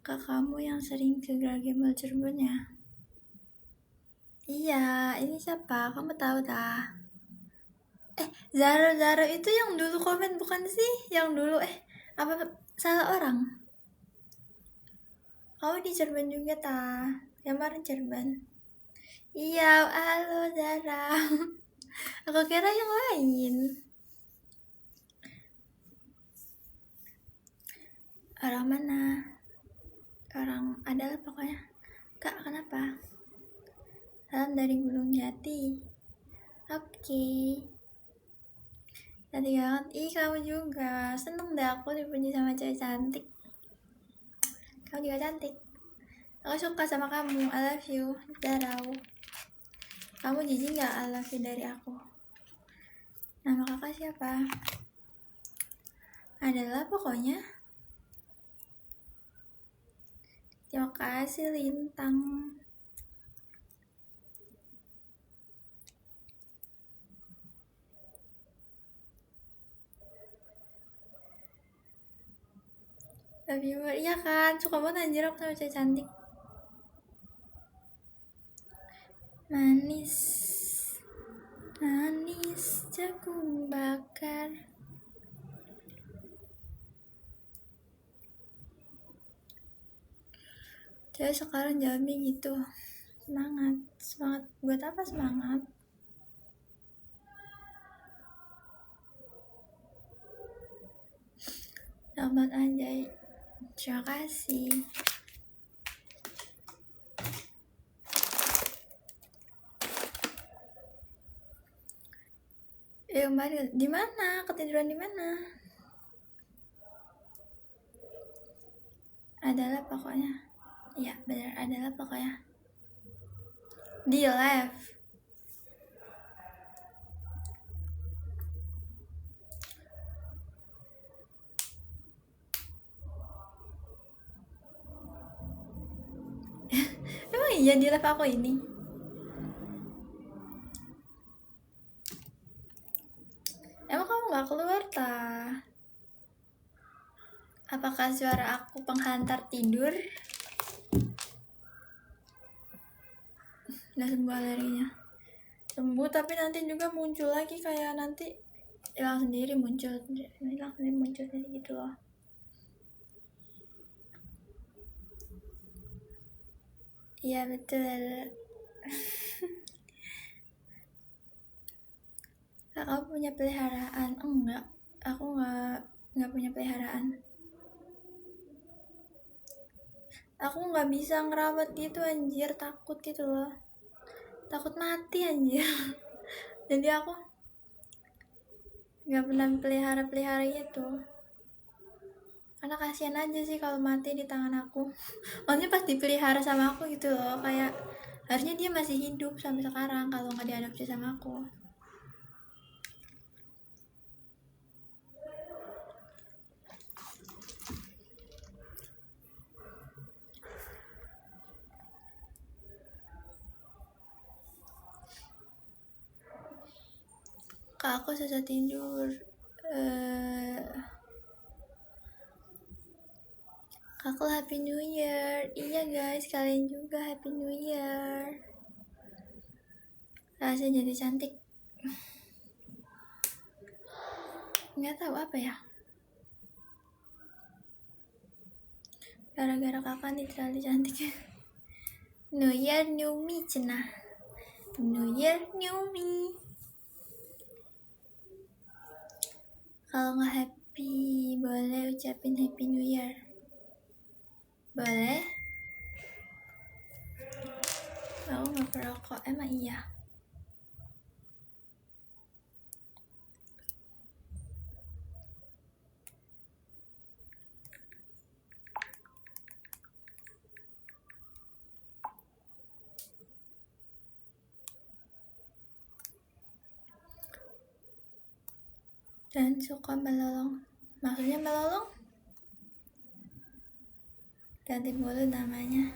Kak kamu yang sering ke Gramel Cirebon ya? Iya, ini siapa? Kamu tahu dah. Zara itu yang dulu komen bukan sih? Yang dulu apa salah orang? Kamu di Cirebon juga ta? Kemarin Cirebon. Iya, halo Zara. Aku kira yang lain. Orang mana? Orang adalah pokoknya. Kak, kenapa? Salam dari Gunung Jati. Oke. Cantik banget. Ih, kamu juga. Seneng deh aku dipuji sama cewek cantik. Kamu juga cantik. Aku suka sama kamu. I love you. Darau. Kamu jijik gak I love you dari aku? Nama kakak siapa? Adalah pokoknya. Terima kasih Lintang. love you more. Iya kan, suka banget anjir aku sama cewek cantik. Manis manis jagung bakar. Cewek sekarang jawabnya gitu. Semangat buat apa semangat? Selamat anjay. Terima kasih. Kemarin di mana? Ketiduran di mana? Adalah pokoknya. Iya, benar, adalah pokoknya. Di left. Emang iya di live aku ini? Emang kamu gak keluar tah? Apakah suara aku penghantar tidur? Udah sembuh alerginya. Sembuh tapi nanti juga muncul lagi, kayak nanti hilang sendiri muncul sendiri gitu loh. Iya betul. Kakak punya peliharaan? Enggak, aku nggak punya peliharaan. Aku nggak bisa ngerawat gitu anjir, takut gitu loh, takut mati anjir. Jadi aku nggak pernah pelihara gitu, karena kasihan aja sih kalau mati di tangan aku. Maksudnya pas dipelihara sama aku gitu loh, kayak harusnya dia masih hidup sampai sekarang kalau nggak diadopsi sama aku. Kak, aku susah tidur. Kakak Happy New Year. Iya guys, kalian juga Happy New Year. Rasanya jadi cantik. Nggak tahu apa ya. Gara-gara kakak nih terlalu cantik. New Year New Me cenah. New Year New Me. Kalau nggak happy, boleh ucapin Happy New Year. Boleh? Aku nggak perokok, emang iya? Dan suka melolong. Maksudnya melolong? Ganti mulu namanya.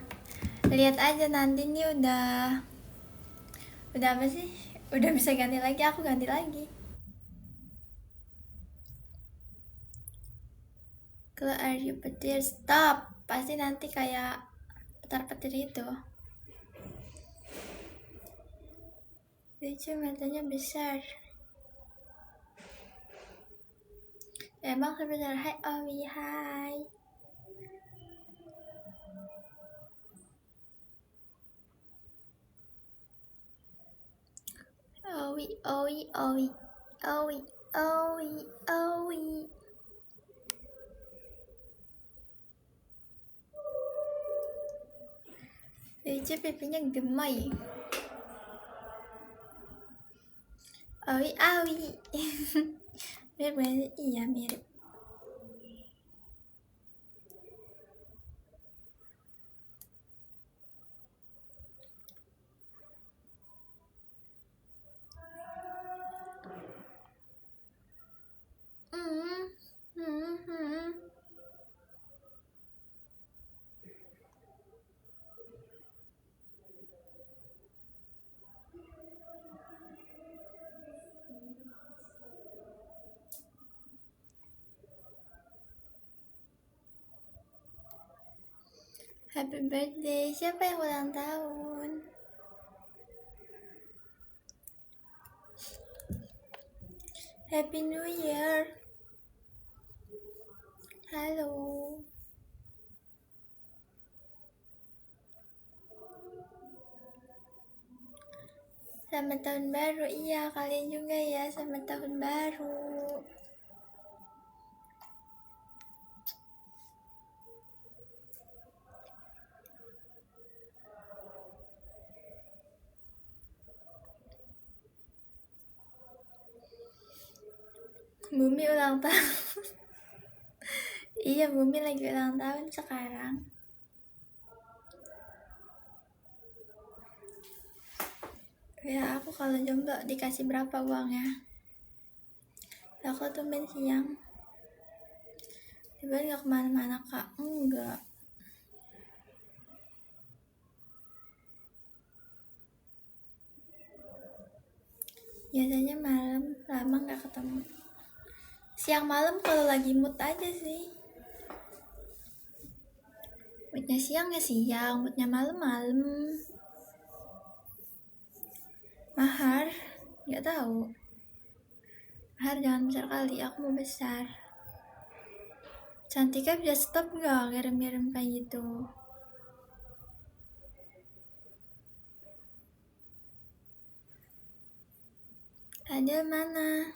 Lihat aja nanti nih udah apa sih? Udah bisa ganti lagi, aku ganti lagi. Kalau are you petir, stop. Pasti nanti kayak petir itu. Lucu, matanya besar. Emang sebesar hai Owi, hai. Owi, Owi, Owi, Owi, Owi, Owi. Lucu, pipinya gemoy. Owi, Owi. Mirip banget, iya mirip. Happy birthday. Siapa yang ulang tahun? Happy New Year. Halo. Selamat tahun baru. Iya, kalian juga ya. Selamat tahun baru. Bumi ulang tahun. Iya, Bumi lagi ulang tahun sekarang. Ya, aku kalau jomblo dikasih berapa uangnya? Aku tuh siang. Tiba-tiba gak kemana-mana, Kak. Enggak. Biasanya malam, lama gak ketemu. Siang malam kalau lagi mood aja sih. Moodnya siang ya siang, moodnya malam-malam. Mahar, gak tahu. Mahar jangan besar kali, aku mau besar. Cantika bisa stop gak kirim-kirim kayak gitu? Ada mana?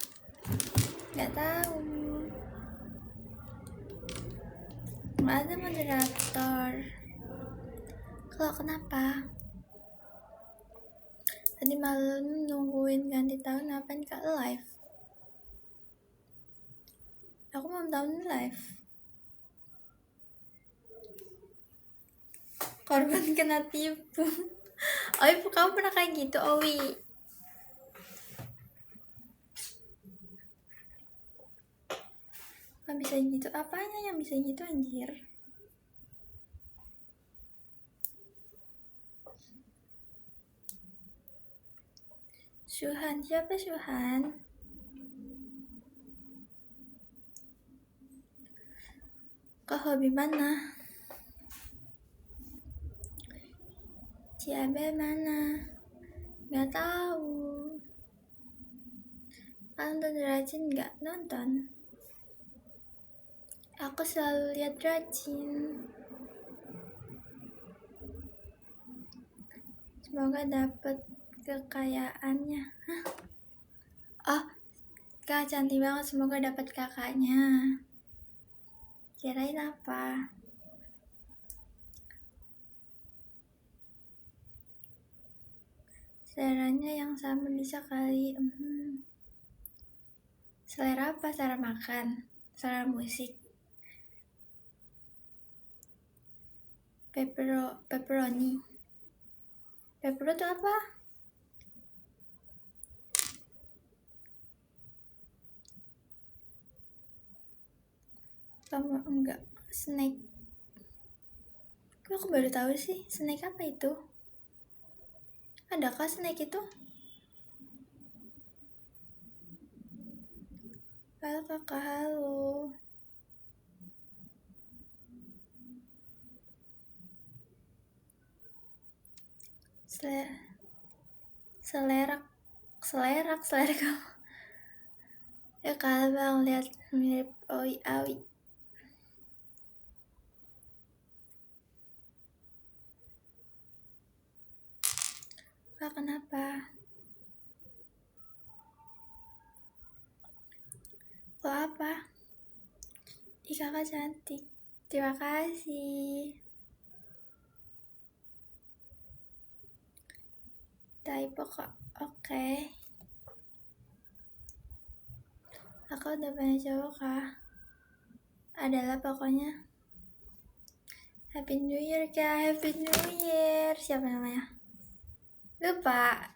Gak tahu. Gak ada moderator. Kalau kenapa? Tadi malam nungguin ganti tahun ngapain Kak live? Aku mau tahun live. Korban kena tipu. Owi, kamu pernah kayak gitu, Owi? Gak bisa gitu, apanya yang bisa gitu anjir? Suhan, siapa Suhan? Kau hobi mana? Ciabe mana? Gak tahu. Kalian nonton Rajin gak? Nonton. Aku selalu lihat Rajin. Semoga dapat kekayaannya. Hah? Oh, Kak cantik banget. Semoga dapat kakaknya. Kirain apa? Seleranya yang sama bisa kali. Selera apa? Selera makan? Selera musik? Pepperoni. Pepero itu apa? Kamu enggak. Snake. Kok aku baru tahu sih, snake apa itu? Adakah snake itu? Halo kakak, halo. Selerak kamu. Ya kalau bang lihat mirip Awi. Kak kenapa? Kok apa? Ih kakak cantik. Terima kasih. Typo kok. Oke. Aku udah punya cowok kah? Adalah pokoknya. Happy New Year kak. Happy New Year. Siapa namanya? Lupa.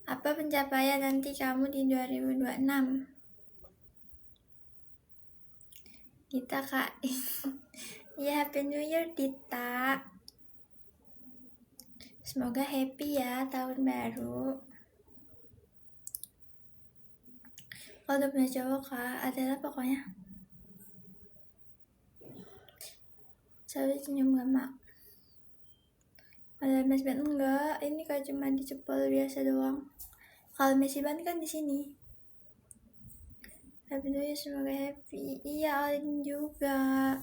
Apa pencapaian nanti kamu di 2026? Kita kak. Ya Happy New Year Dita. Semoga happy ya tahun baru. Kalau udah punya cowok kak, adalah pokoknya. Selalu senyum gak mak? Ada Mas Ban enggak, ini kayak cuma dicepol biasa doang. Kalau Messi Ban kan di sini. Happy New Year, semoga happy. Iya, Alin juga.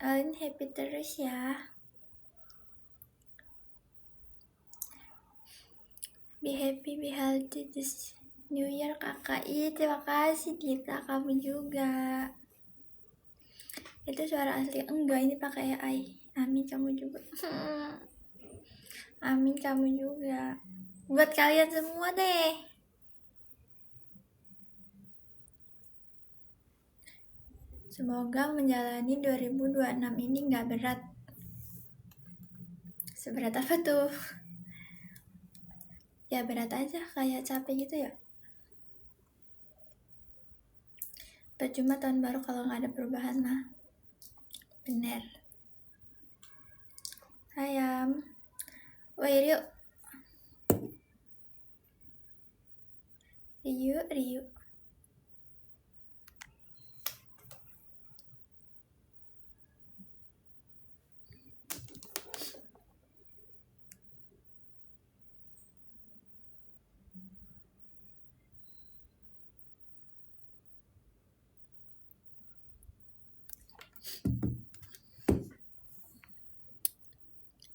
Alin happy terus ya. Be happy, be healthy this New Year kakak. Iya, terima kasih Dita, kamu juga. Itu suara asli enggak, ini pakai AI. Amin kamu juga. Amin kamu juga. Buat kalian semua deh. Semoga menjalani 2026 ini gak berat. Seberat apa tuh? Ya berat aja, kayak capek gitu ya. Percuma tahun baru kalau gak ada perubahan mah. Bener. Ayam. Woi Rio. Rio.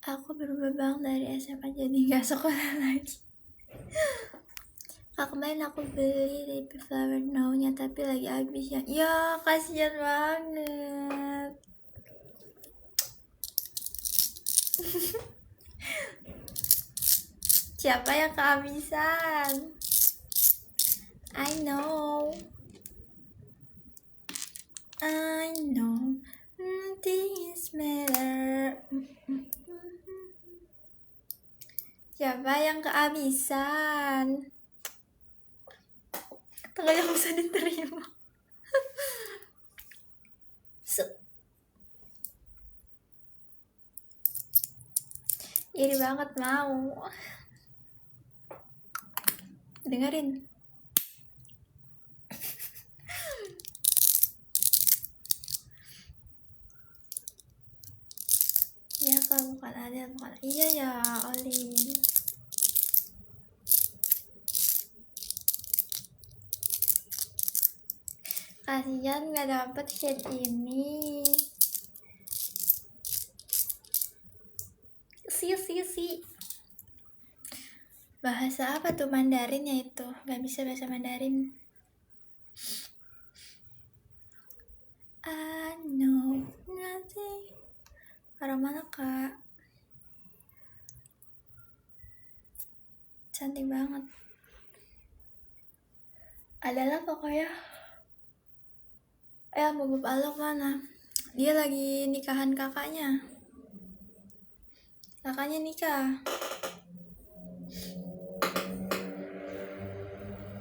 Aku berubah banget dari SMA jadi gak sekolah lagi. Kemarin aku beli Lippy Flower Now-nya tapi lagi habis ya. Ya kasihan banget. Siapa yang kehabisan? I know. Things matter. Siapa yang kehabisan? Tengah yang bisa diterima. Iri banget mau. Dengerin. Ya kalau bukan ada, bukan. Iya ya, Olin. Kasihan gak dapet shade ini. Si. Bahasa apa tuh Mandarin ya itu? Gak bisa bahasa Mandarin. I know nothing. Orang mana kak? Cantik banget. Adalah pokoknya. Bubuk Alok mana? Dia lagi nikahan kakaknya. Kakaknya nikah.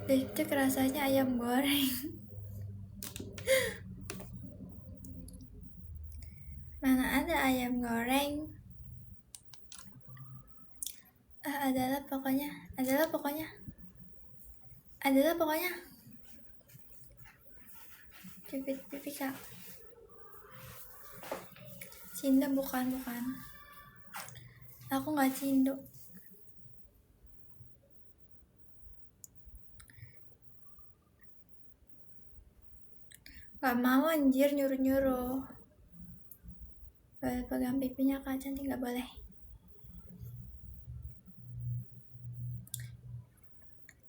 Lipstick rasanya ayam goreng. Mana ada ayam goreng? Adalah pokoknya. Pipi kak. Cindo bukan. Aku nggak cindo. Gak mau anjir nyuruh. Boleh pegang pipinya kak, cantik gak boleh.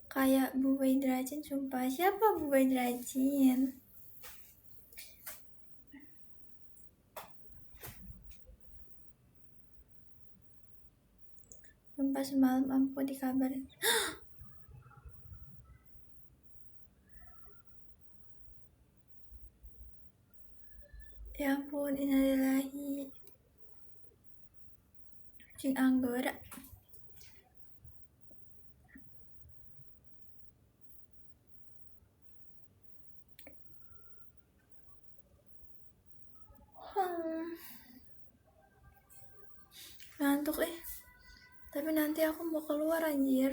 Kayak Bu Waidrajin, sumpah. Siapa Bu Waidrajin? Sumpah semalam aku dikabarin. Ya ampun, innalillahi. Kucing Anggora. Ngantuk tapi nanti aku mau keluar anjir.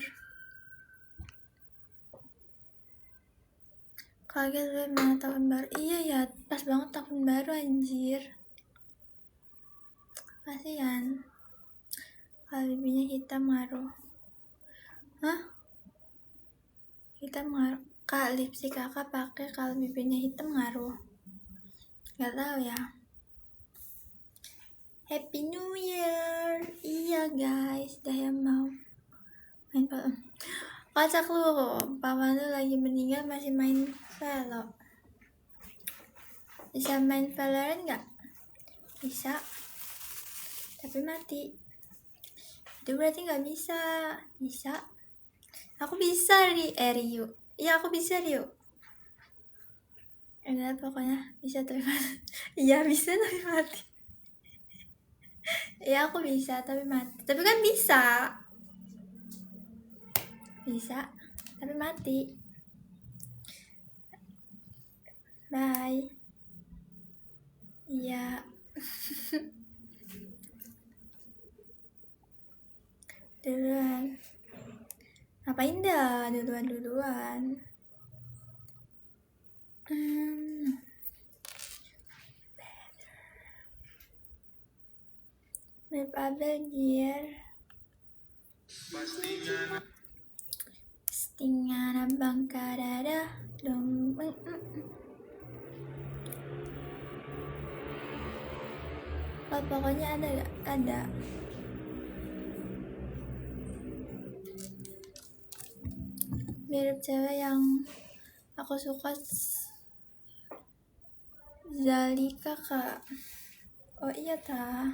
Kaget gue mana tahun baru. Iya ya, pas banget tahun baru anjir. Kasihan. Kalau bibinya hitam ngaruh. Hah? Hitam ngaruh. Kak, lipstick kakak pakai kalau bibirnya hitam ngaruh. Gak tahu ya. Happy New Year. Iya guys, dah yang mau main film. Kocak lu, Papa lu lagi meninggal masih main Velo. Bisa main Valorant nggak? Bisa, tapi mati. Itu berarti nggak bisa. Bisa. Aku bisa Rio. Iya aku bisa Rio. Enggak pokoknya bisa tapi mati. Iya bisa tapi mati. Iya aku bisa tapi mati. Tapi kan bisa. Bisa tapi mati. Bye. Iya. Duluan. Ngapain dah duluan. Map Abel Gear. Setengah abang kadada dong. Oh, pokoknya ada gak? Ada. Mirip cewek yang aku suka, Zalika kak. Oh iya ta.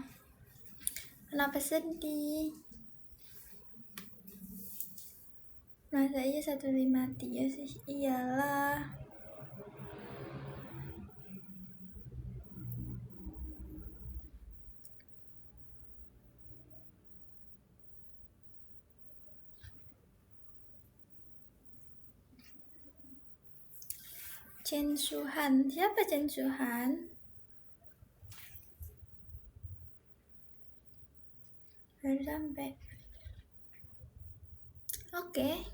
Kenapa sedih? Masa iya 153 sih? Iyalah. Chen Suhan. Siapa Chen Suhan? Baru sampai. Oke.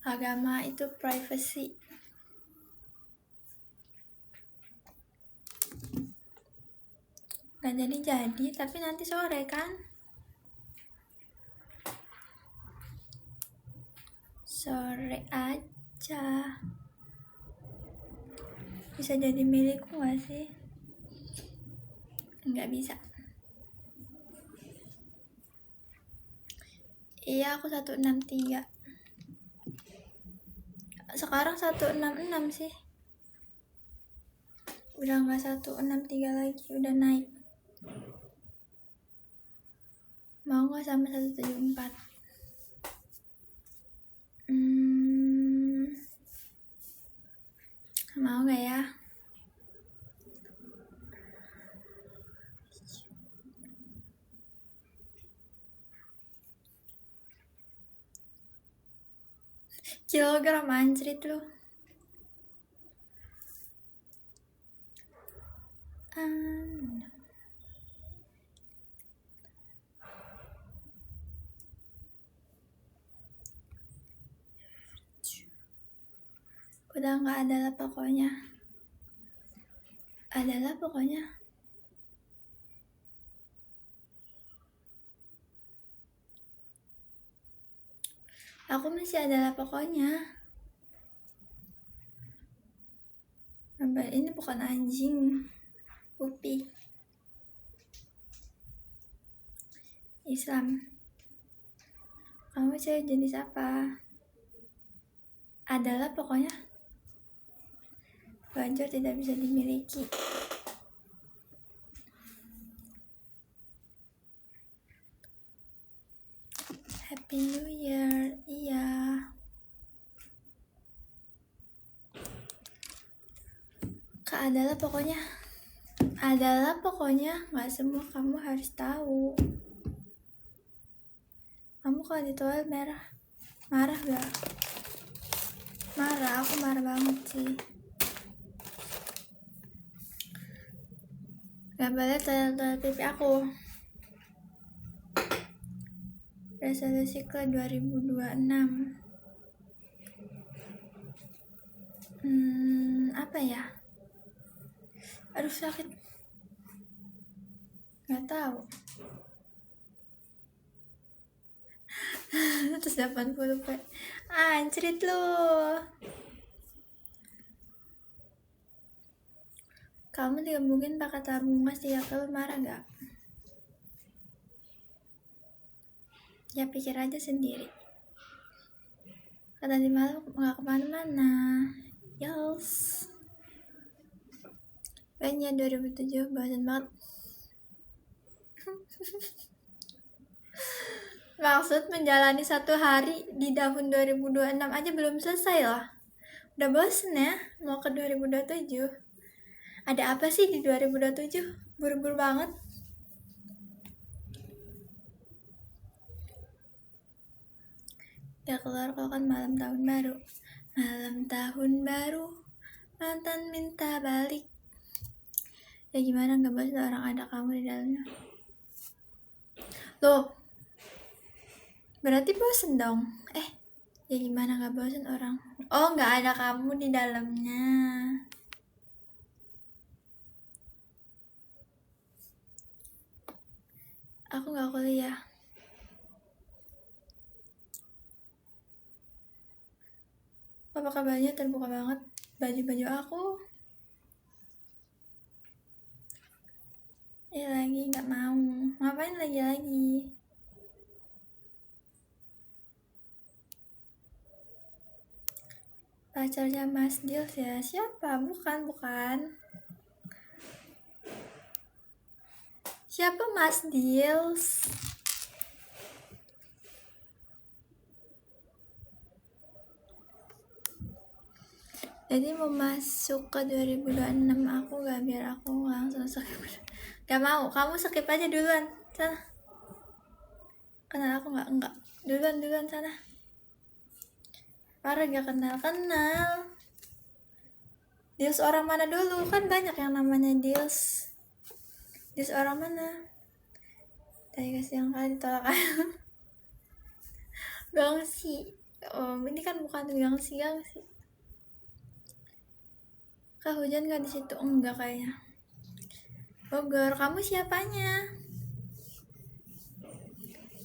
Agama itu privacy. Gak jadi, tapi nanti sore kan? Sore aja. Bisa jadi milikku gak sih? Nggak bisa. Iya aku 163. Sekarang 166 sih. Udah nggak 163 lagi, udah naik. Mau nggak sama 174? Mau nggak ya? Kilogram anjrit lu. Udah nggak ada lah pokoknya. Adalah pokoknya. Aku masih adalah pokoknya. Ini bukan anjing. Upi. Islam. Kamu cewek jenis apa? Adalah pokoknya. Wajar tidak bisa dimiliki. Happy New Year. Iya. Kak adalah pokoknya. Adalah pokoknya. Gak semua kamu harus tahu. Kamu kalau di toilet marah gak? Marah, aku marah banget sih. Gak boleh toilet pipi aku. Resolusi ke 2026. Apa ya? Aduh sakit. Nggak tahu. 180 Pak. Anjrit lu. Kamu mungkin pakai tabung gas 3 kilo, marah gak? Ya pikir aja sendiri. Kata di malam gak kemana-mana. Yes. Kayaknya 2007 bosan banget. Maksud menjalani 1 hari di tahun 2026 aja belum selesai lah. Udah bosen ya, mau ke 2027. Ada apa sih di 2027? Buru-buru banget. Ya keluar kalau kan malam tahun baru. Malam tahun baru, mantan minta balik. Ya gimana gak bosan orang ada kamu di dalamnya? Loh, berarti bosan dong. Ya gimana gak bosan orang? Oh, gak ada kamu di dalamnya. Aku gak kuliah. Apa kabarnya? Terbuka banget baju-baju aku. Lagi gak mau. Ngapain lagi? Pacarnya Mas Dils ya? Siapa? Bukan. Siapa Mas Dils? Jadi mau masuk ke 2026 aku gak, biar aku langsung skip. Gak mau, kamu skip aja duluan. Sana. Kenal aku gak? Enggak. Duluan sana. Parah gak kenal. Dils orang mana dulu? Kan banyak yang namanya Dils. Dils orang mana? Tadi kasih yang kali ditolak. Gengsi. Oh, ini kan bukan gengsi. Kak, hujan gak di situ? Enggak kayaknya. Bogor, kamu siapanya?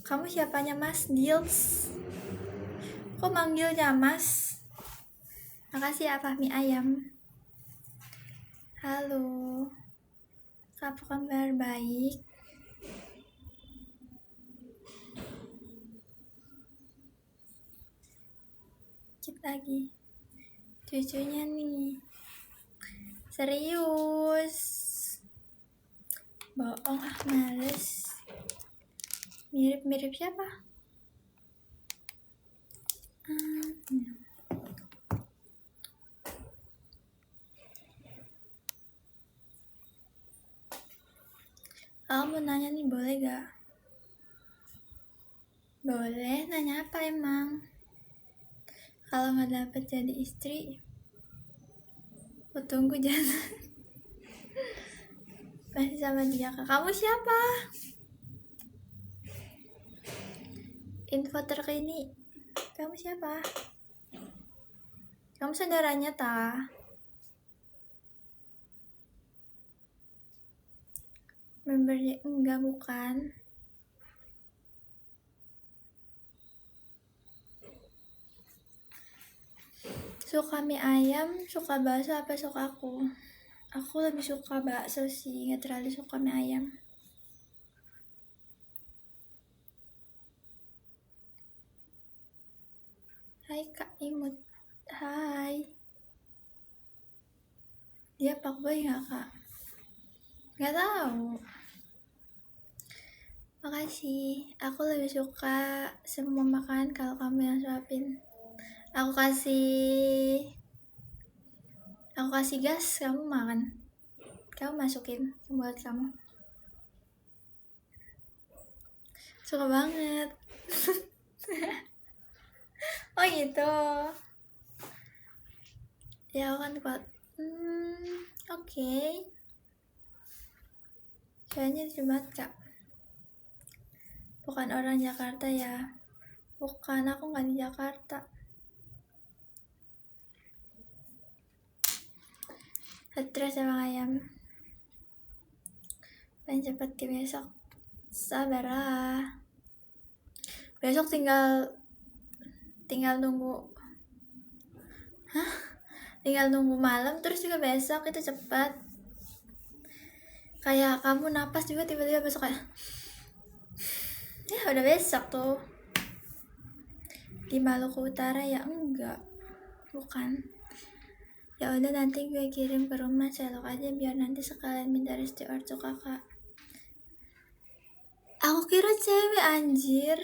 Kamu siapanya Mas Dils? Kok manggilnya Mas? Makasih ya Fahmi Ayam. Halo. Apa kabar? Baik. Cip lagi. Cucunya nih. Serius. Bohong males. Mirip siapa? Aku mau nanya nih, boleh gak? Boleh, nanya apa emang? Kalau gak dapet jadi istri, aku tunggu jangan. Masih sama dia. Kamu siapa? Info terkini. Kamu siapa? Kamu saudaranya ta? Membernya enggak, bukan. Suka mie ayam, suka bakso apa suka aku? Aku lebih suka bakso sih, gak terlalu suka mie ayam. Hai Kak Imut. Hai. Dia fuckboy gak Kak? Gak tahu. Makasih. Aku lebih suka semua makanan kalau kamu yang suapin. Aku kasih gas, kamu makan. Kamu masukin buat kamu. Suka banget. Oh gitu. Ya aku kan kuat. Oke. Kayaknya Jumat Kak. Bukan orang Jakarta ya. Bukan, aku nggak di Jakarta. Stres sama ayam. Pengen cepet ke besok. Sabarlah. Besok tinggal nunggu. Tinggal nunggu malam terus juga besok, itu cepat. Kayak kamu napas juga tiba-tiba besok kayak ya udah besok tuh. Di Maluku Utara ya enggak, bukan. Ya udah, nanti gue kirim ke rumah celok aja biar nanti sekalian minta restu ortu kakak. Aku kira cewek anjir.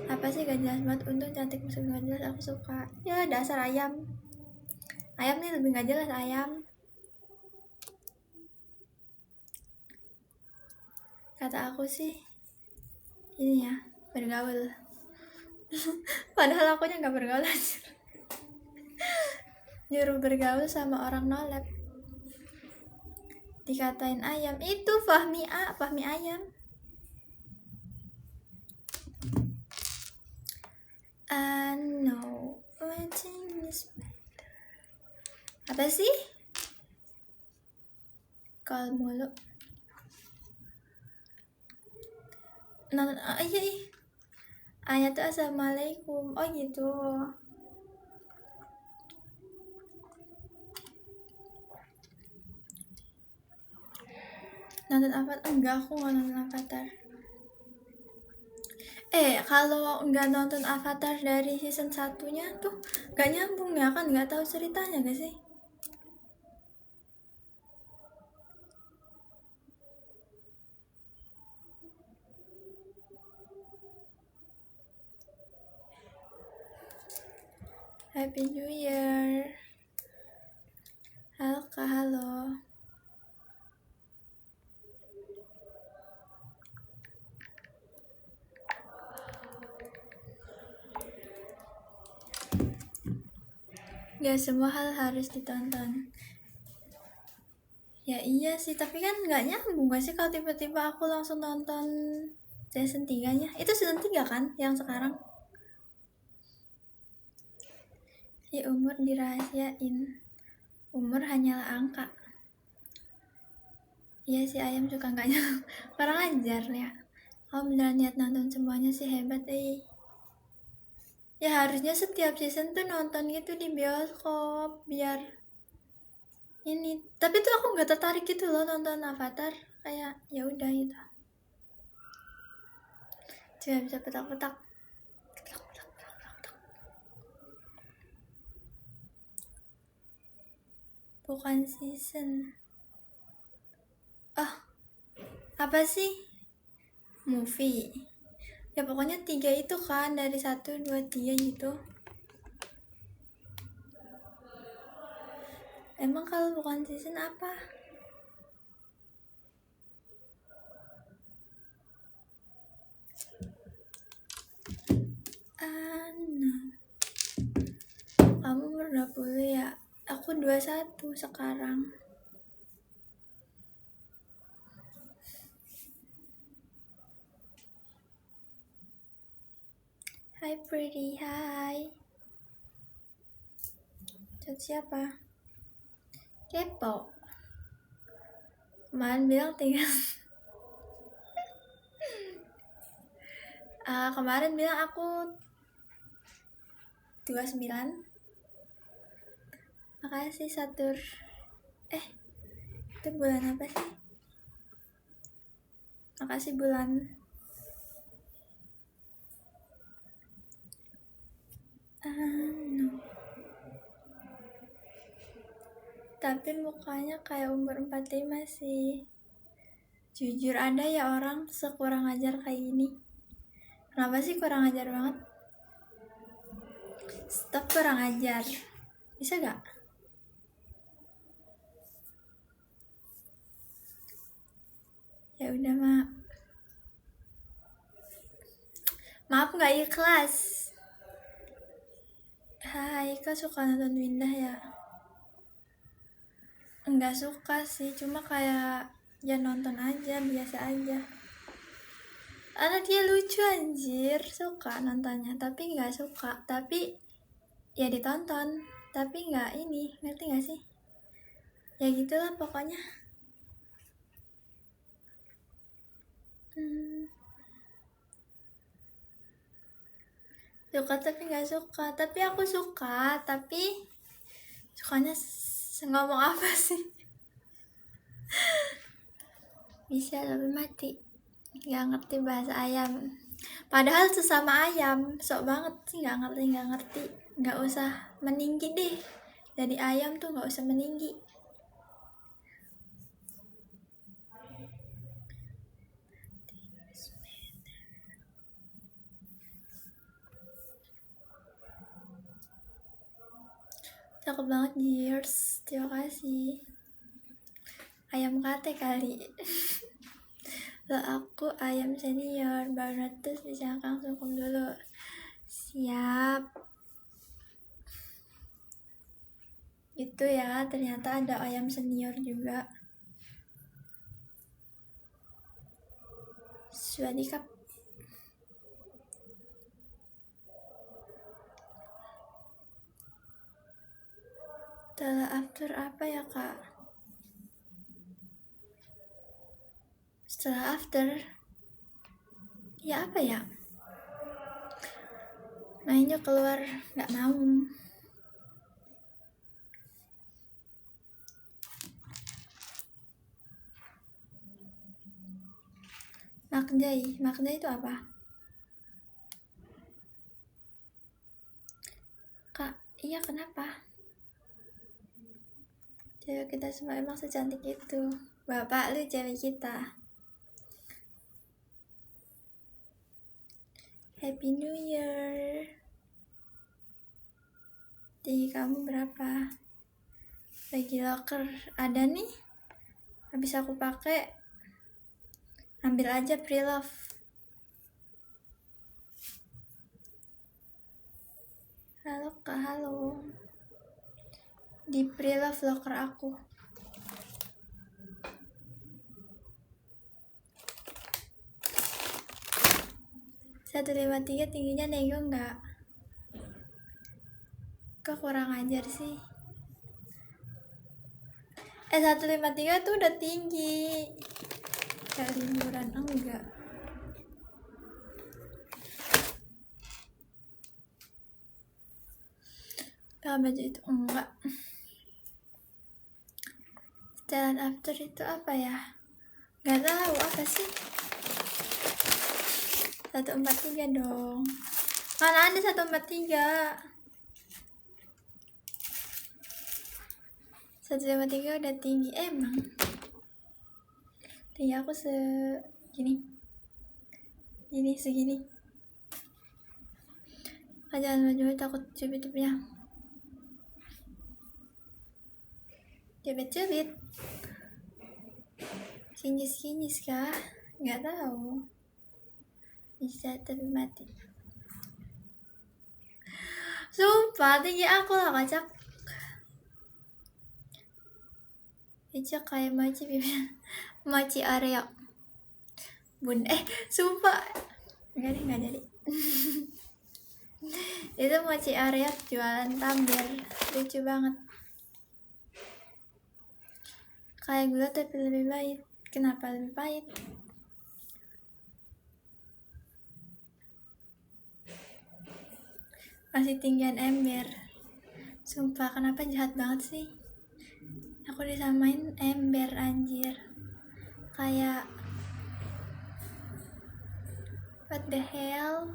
Apa sih gak jelas banget, untung cantik meski gak jelas, aku suka. Ya dasar ayam. Ayam nih lebih gak jelas ayam. Kata aku sih ini ya, bergaul. Padahal akunya gak bergaul aja. Nyuruh bergaul sama orang nolep. Dikatain ayam, itu Fahmi ayam. I know waiting is better. Apa sih? Call mulu. Nonton iya ih. Ayat tuh assalamualaikum. Oh gitu. Nonton Avatar? Enggak, aku nggak nonton Avatar. Kalau nggak nonton Avatar dari season 1-nya tuh gak nyambung ya kan, nggak tahu ceritanya gak sih? Happy New Year. Halo Kak, halo. Gak semua hal harus ditonton. Ya iya sih, tapi kan gak nyambung gak sih kalau tiba-tiba aku langsung nonton season 3-nya. Itu season 3 kan yang sekarang? Si umur dirahasiain. Umur hanyalah angka. Iya sih, ayam suka gak nyambung. Kurang ajar ya. Kalau beneran niat nonton semuanya sih hebat Ya harusnya setiap season tuh nonton gitu di bioskop biar ini. Tapi tuh aku nggak tertarik gitu loh nonton Avatar, kayak ya udah gitu. Cuma bisa petak-petak. Bukan season. Apa sih? Movie. Ya pokoknya 3 itu kan, dari 1, 2, 3 gitu. Emang kalau bukan season apa? No. Kamu umur 20 ya? Aku 21 sekarang. Hi pretty, hi. Chat siapa? Kepo. Kemarin bilang 3. Kemarin bilang aku 29. Makasih Satur. Itu bulan apa sih? Makasih bulan. No. Tapi mukanya kayak umur 45 sih. Jujur ada ya orang sekurang ajar kayak gini. Kenapa sih kurang ajar banget? Stop kurang ajar. Bisa gak? Ya udah maaf gak ikhlas. Hai, kak suka nonton Windah ya? Enggak suka sih, cuma kayak Ya nonton aja, biasa aja. Karena dia lucu anjir, suka nontonnya. Tapi nggak suka, tapi ya ditonton. Tapi nggak ini, ngerti nggak sih? Ya gitulah pokoknya. Suka tapi nggak suka. Tapi aku suka, tapi sukanya ngomong apa sih? Bisa lebih mati. Nggak ngerti bahasa ayam. Padahal sesama ayam, sok banget sih nggak ngerti. Nggak usah meninggi deh. Jadi ayam tuh nggak usah meninggi. Cakep banget Gears, terima kasih. Ayam kate kali. Lo aku ayam senior, baru terus disangkang sungkem dulu. Siap. Itu ya, ternyata ada ayam senior juga. Swadikap. Setelah after apa ya kak? Setelah after ya apa ya? Mainnya keluar nggak mau. Makjai itu apa? Kak, iya kenapa? Cewek kita semua emang secantik itu. Bapak lu cewek kita. Happy New Year. Tinggi kamu berapa? Lagi locker ada nih. Habis aku pakai, ambil aja pre-love. Halo kak, halo. Di pre-love locker aku. Satu 153 tingginya nego nggak? Kok kurang ajar sih? 153 tuh udah tinggi. Kayak liburan enggak? Baju itu enggak. Setelan after itu apa ya? Nggak tahu apa sih? 143 dong. Mana ada 143? 153 udah tinggi emang. Tinggi aku segini. Segini. Jangan baju takut cubit-cubitnya. Cubit-cubit. Kinyis kah? Nggak tahu. Bisa tapi mati. Sumpah tinggi aku lah kacak. Itu kayak mochi bibir. Mochi Oreo. Sumpah. Nggak jadi. Itu mochi Oreo jualan tumbler. Lucu banget. Kayak gula tapi lebih pahit. Kenapa lebih pahit? Masih tinggian ember. Sumpah kenapa jahat banget sih? Aku disamain ember anjir. Kayak what the hell?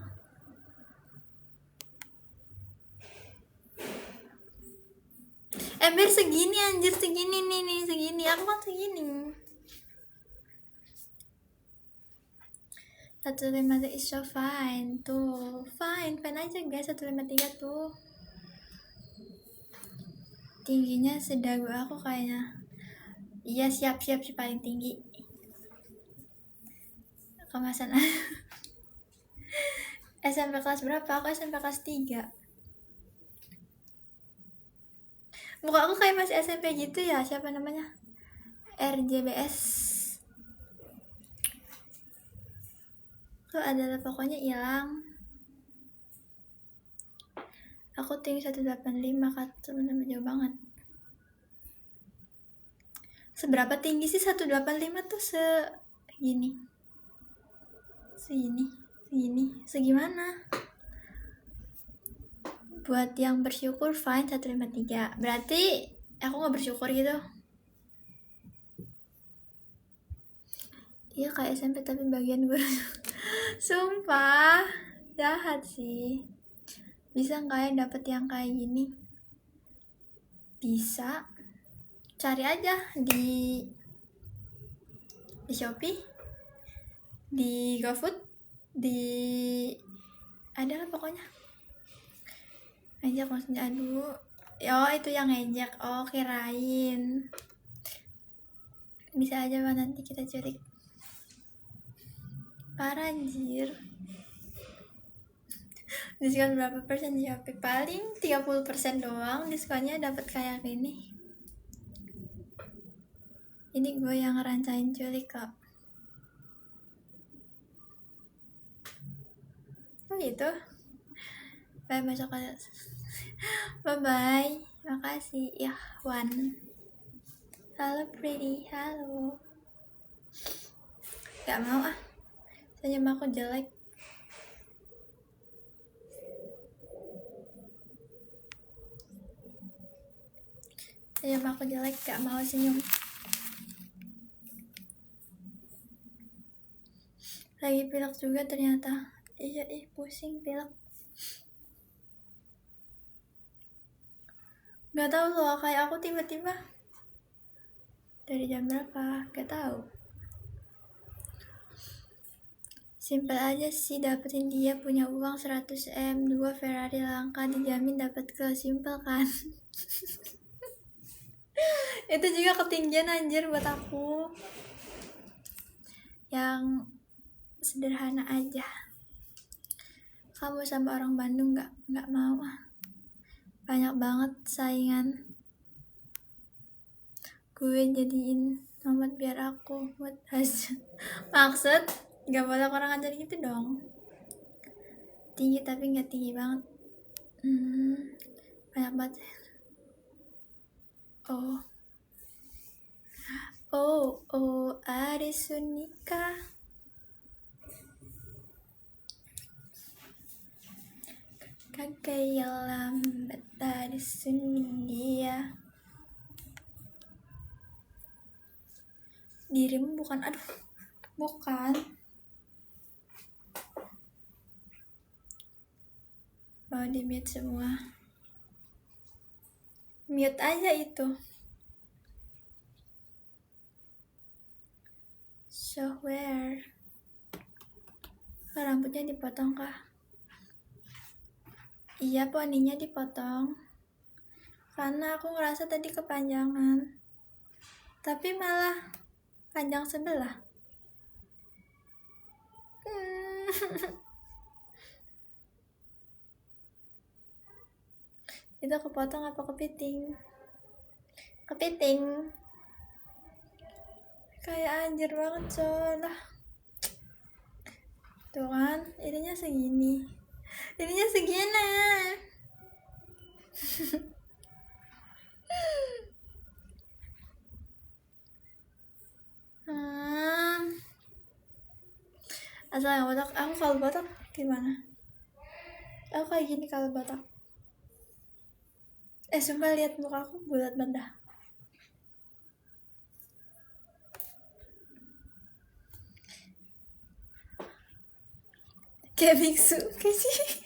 Ember segini anjir, segini nih, segini. Aku kan segini. 153 is so fine tuh. Fine aja guys 153 tuh. Tingginya sedagu aku kayaknya. Iya siap sih paling tinggi. Kemasan SMP kelas berapa? Aku SMP kelas 3. Muka aku kayak masih SMP gitu ya. Siapa namanya? RJBS. Itu adalah pokoknya hilang. Aku tinggi 185 kak, temen-temen jauh banget. Seberapa tinggi sih 185 tuh? Segini. Segimana? Buat yang bersyukur fine 153. Berarti aku gak bersyukur gitu. Iya kayak SMP tapi bagian gue. Sumpah jahat sih. Bisa gak ya dapet yang kayak gini? Bisa. Cari aja di Shopee, di GoFood, ada lah pokoknya. Ngejek maksudnya, aduh. Itu yang ngejek. Oh kirain. Bisa aja Pak, nanti kita culik. Parah anjir. Diskon berapa persen di Shopee? Paling 30% doang diskonnya, dapat kayak gini. Ini gue yang ngerancangin culik kok. Oh itu. Bye besok aja. Bye bye. Makasih ya Wan. Halo pretty, halo. Gak mau ah. Senyum aku jelek. Senyum aku jelek, gak mau senyum. Lagi pilek juga ternyata. Iya pusing pilek. Gak tahu loh, kayak aku tiba-tiba dari jam berapa, gak tahu. Simpel aja sih dapetin dia, punya uang 100M, 2 Ferrari langka, dijamin dapat ke, simpel kan. Itu juga ketinggian anjir buat aku. Yang sederhana aja. Kamu sama orang Bandung nggak mau ah. Banyak banget saingan. Gue jadiin nomor biar aku buat hasil. Maksud nggak boleh orang ajar gitu dong. Tinggi tapi nggak tinggi banget. Banyak banget. Arisu nikah. Kakek yang lambat Arisu dia. Dirimu bukan, bukan. Mau di mute semua. Mute aja itu. Software. Rambutnya dipotong kah? Iya, poninya dipotong. Karena aku ngerasa tadi kepanjangan. Tapi malah panjang sebelah. Itu kepotong apa kepiting? Kepiting. Kayak anjir banget lah. Tuh kan, ininya segini. Ininya segini. Asal yang botak, aku kalau botak gimana? Aku kayak gini kalau botak. Sumpah lihat muka aku bulat banget. Kayak biksu, kayak sih.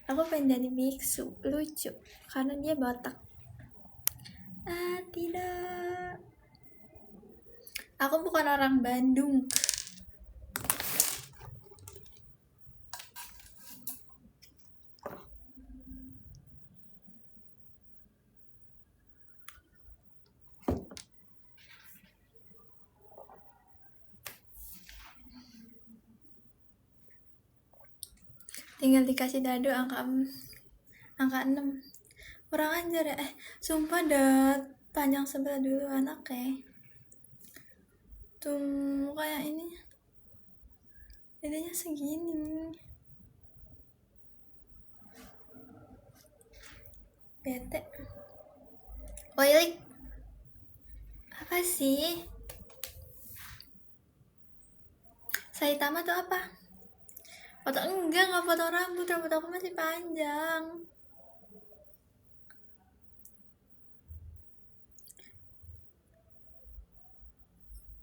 Aku pengen jadi biksu, lucu, karena dia botak. Tidak. Aku bukan orang Bandung. Tinggal dikasih dado angka 6. Kurang ajar ya. Sumpah panjang sebelah dulu anaknya. Tuh kayak ini. bedanya segini. Bete. Oilik. Apa sih? Saitama tuh apa? Foto enggak foto rambut aku masih panjang.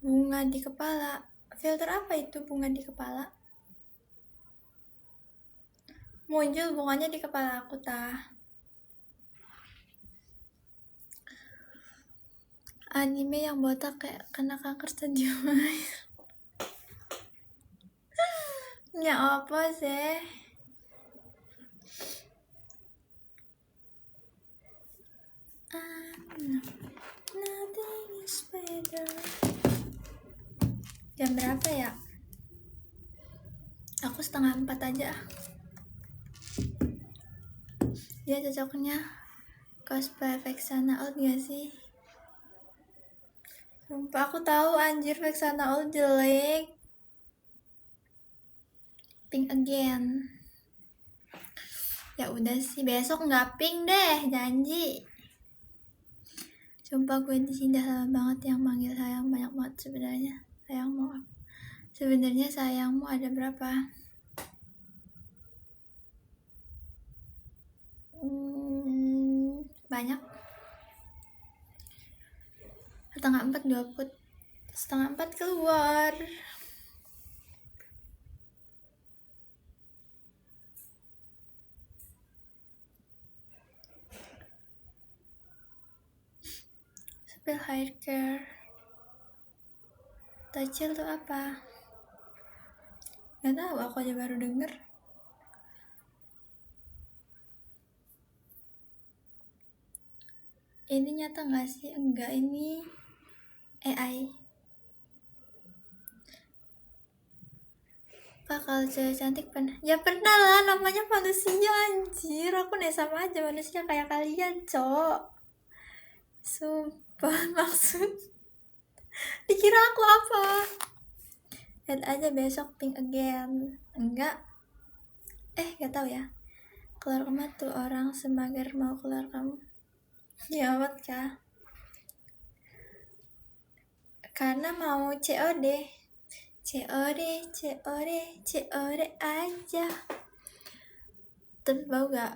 Bunga di kepala. Filter apa itu bunga di kepala? Muncul bunganya di kepala aku tah. Anime yang botak kayak kena kanker stadium air. Ya apa sih? Nothing is better. Jam berapa ya? Aku 3:30 aja. Dia cocoknya cosplay Vexana Old gak sih? Sumpah aku tahu anjir Vexana Old jelek. Pink again. Ya udah sih, besok nggak pink deh, janji. Sumpah gue di sini dah lama banget yang manggil sayang banyak banget sebenarnya. Sayangmu apa? Sebenarnya sayangmu ada berapa? Banyak. 3:30 dapet. 3:30 keluar. Spill hair care. Touchil tuh apa? Gak tahu, aku aja baru denger. Ini nyata gak sih? Enggak, ini AI. Kak, kalau cewek cantik pernah? Ya pernah lah, namanya manusia anjir. Aku nih sama aja manusia kayak kalian, cok. Sumpah, maksud dikira aku apa? Lihat aja besok pink again. Enggak. Gak tahu ya. Keluar kemat tuh orang semager mau keluar kamu. Ya amat kah? Karena mau COD. COD aja. Tapi bau gak?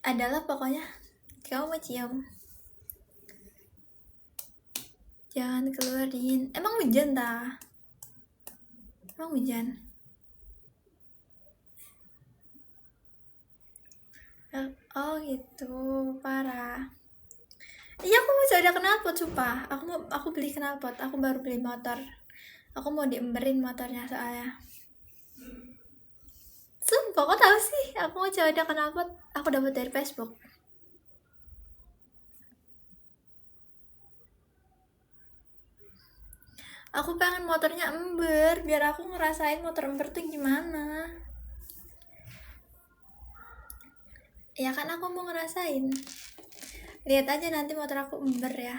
Adalah pokoknya kamu mau cium. Jangan keluar dingin. Emang hujan dah? Emang hujan? Oh gitu, parah. Iya aku mau coba knalpot sumpah. Aku beli knalpot. Aku baru beli motor. Aku mau diemberin motornya soalnya. Sumpah kok tahu sih? Aku mau coba knalpot. Aku dapat dari Facebook. Aku pengen motornya ember biar aku ngerasain motor ember tuh gimana. Ya kan aku mau ngerasain. Lihat aja nanti motor aku ember ya.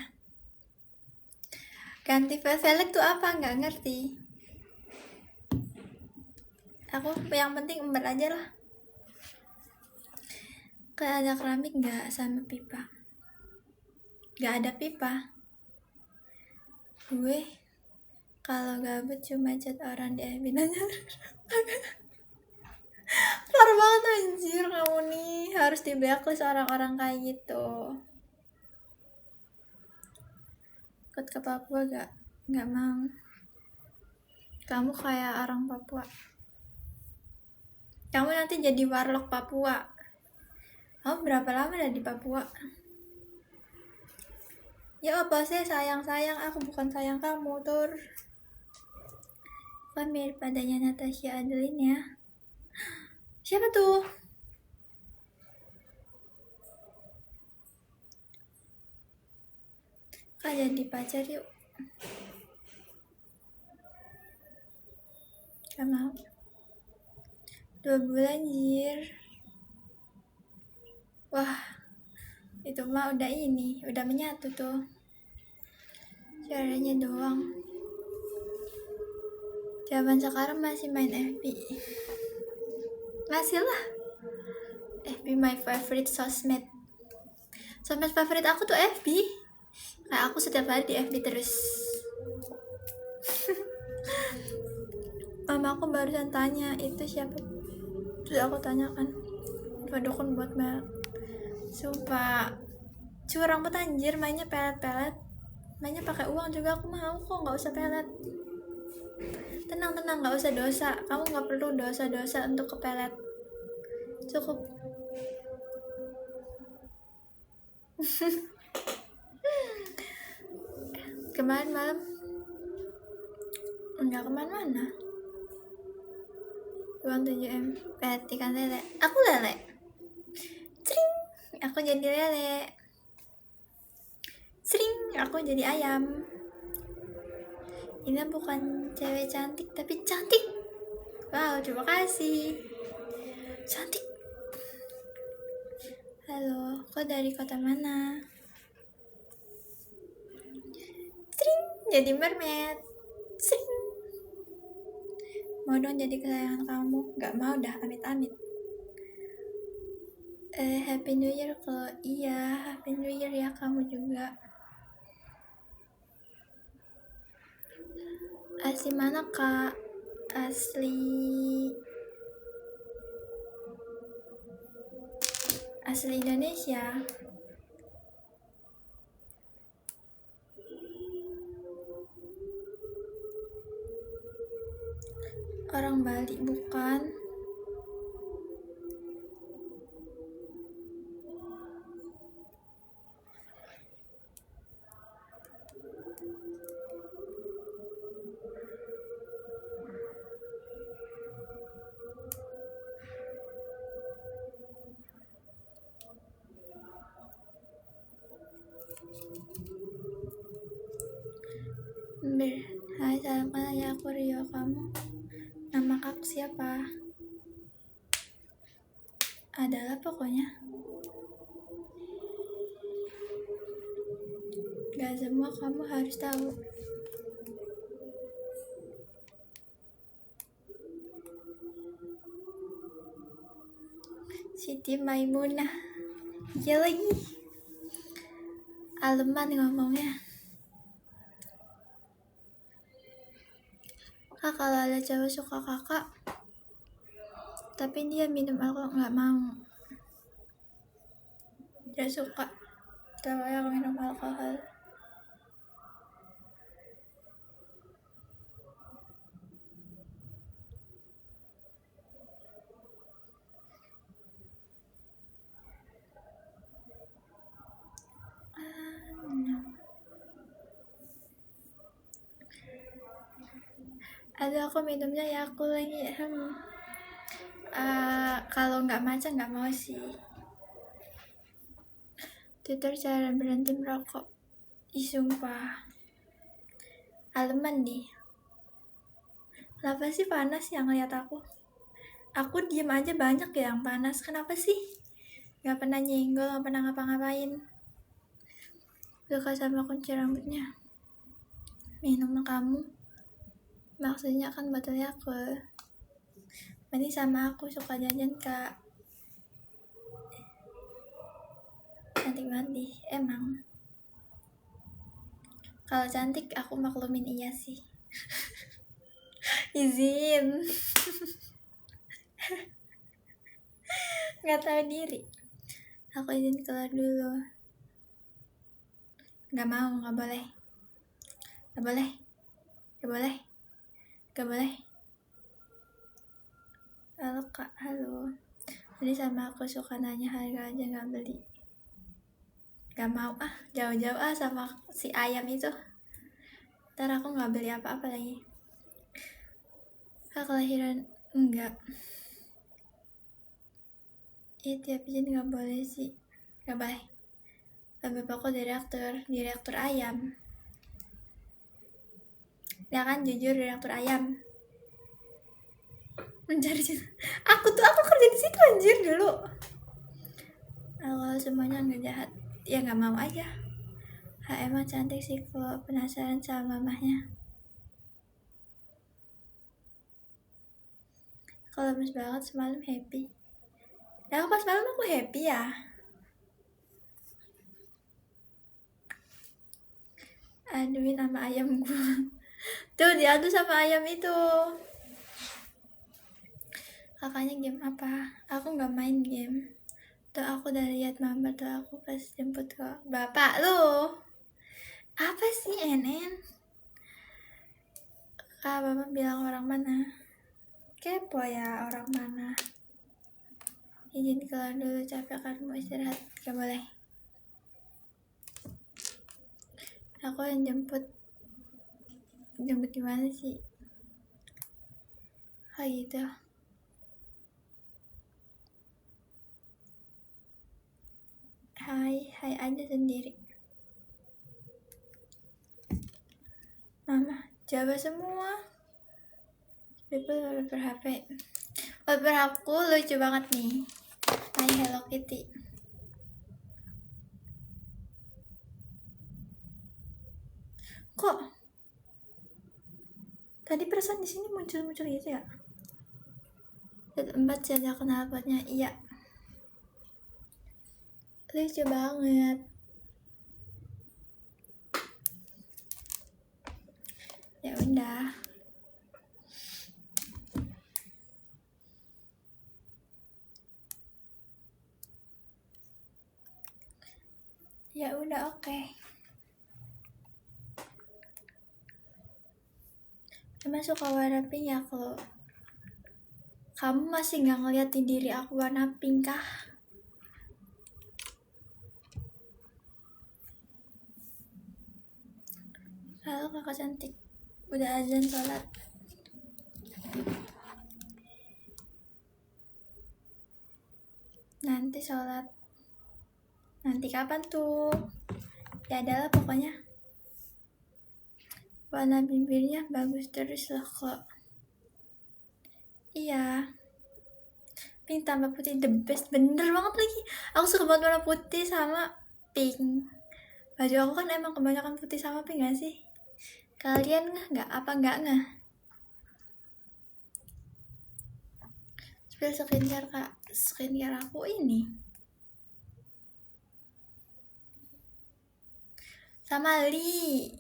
Ganti velg tuh apa? Nggak ngerti. Aku yang penting ember aja lah. Kayak ada keramik nggak sama pipa? Nggak ada pipa. Gue kalau gabut cuma chat orang di FB nanya. Parah banget anjir kamu nih. Harus di blacklist orang-orang kayak gitu. Ikut ke Papua gak? Gak mau. Kamu kayak orang Papua. Kamu nanti jadi warlock Papua. Kamu berapa lama udah di Papua? Ya apa sih sayang-sayang, aku bukan sayang kamu, Tur. Kan mirip padanya Natasha Adeline ya. Siapa tuh? Kak jadi pacar yuk. Gak mau. 2 bulan jir. Wah, itu mah udah menyatu tuh. Caranya doang. Zaman sekarang masih main FB. Masih lah. FB my favorite sosmed. Sosmed favorit aku tuh FB. Kayak aku setiap hari di FB terus. Mama aku barusan tanya itu siapa. Terus aku tanyakan, dukun buat Mel. Sumpah curang banget anjir, mainnya pelet-pelet. Mainnya pakai uang juga aku mau kok, nggak usah pelet. Tenang, nggak usah dosa. Kamu nggak perlu dosa-dosa untuk ke pelet. Cukup. Kemarin malam nggak kemana-mana. Uang 7M pet ikan lele. Aku lele. Sering. Aku jadi lele. Sering. Aku jadi ayam. Ini bukan cewek cantik, tapi cantik. Wow, terima kasih. Cantik. Halo, kau dari kota mana? Sering. Jadi mermaid. Sering. Mau dong jadi kesayangan kamu? Gak mau dah, amit-amit. Happy New Year kalau iya, Happy New Year ya kamu juga. Asli mana kak? Asli Indonesia. Orang Bali bukan? Hai, salam kenal ya, aku Rio. Kamu nama kakak siapa? Adalah pokoknya. Gak semua kamu harus tahu. Siti Maimunah. Iya lagi. Aleman ngomongnya. Kak, kalau ada cewek suka kakak tapi dia minum alkohol, nggak mau. Dia suka cewek yang minum alkohol. Aduh, aku minumnya ya aku lagi. Kalau nggak macam nggak mau sih. Twitter cara berhenti merokok. Ih, sumpah. Aleman nih. Kenapa sih panas yang lihat aku? Aku diem aja banyak ya yang panas. Kenapa sih? Gak pernah nyenggol, gak pernah ngapa-ngapain. Suka sama kunci rambutnya. Minum kamu. Maksudnya kan botolnya aku. Berarti sama aku suka jajan kak. Cantik banget nih, emang. Kalau cantik aku maklumin iya sih. Izin. Gak tahu diri. Aku izin keluar dulu. Gak mau, gak boleh. Gak boleh. Gak boleh. Gak boleh. Halo kak, halo. Jadi sama aku suka nanya harga aja gak beli. Gak mau jauh-jauh sama si ayam itu. Ntar aku gak beli apa-apa lagi. Kak kelahiran enggak. Tiap izin gak boleh sih. Gak boleh. Bapakku direktur ayam. Dia kan jujur direktur ayam. Mencari cinta. Aku kerja di situ anjir dulu. Kalau semuanya nggak jahat, ya nggak mau aja. Emang cantik sih kalau penasaran sama mamahnya. Kalau lemes banget semalam happy. Ya pas malam aku happy ya. Aduin sama ayam gue. Tuh diadu sama ayam itu. Kakaknya game apa? Aku nggak main game. Tuh aku udah lihat mama tuh aku pas jemput kok. Bapak lu. Apa sih NN? Kak bapak bilang orang mana? Kepo ya orang mana? Izin keluar dulu capek kan mau istirahat. Gak boleh. Aku yang jemput. Jemput di mana sih? Kayak gitu. Hai aja sendiri. Mama, jawab semua. People wallpaper HP. Wallpaper aku lucu banget nih. Hai Hello Kitty. Kok? Tadi perasaan di sini muncul-muncul gitu ya? Set 4 sih ada knalpotnya. Iya. Lucu banget. Ya udah. Ya udah oke. Emang suka warna pink ya kalau kamu masih nggak ngeliatin diri aku warna pink kah? Halo kakak cantik. Udah azan sholat. Nanti sholat. Nanti kapan tuh? Ya adalah pokoknya. Warna bibirnya bagus terus loh kok. Iya. Pink tambah putih the best. Bener banget lagi. Aku suka banget warna putih sama pink. Baju aku kan emang kebanyakan putih sama pink gak sih? Kalian nggak? Apa nggak nggak? Spill skincare kak. Skincare aku ini. Sama Li.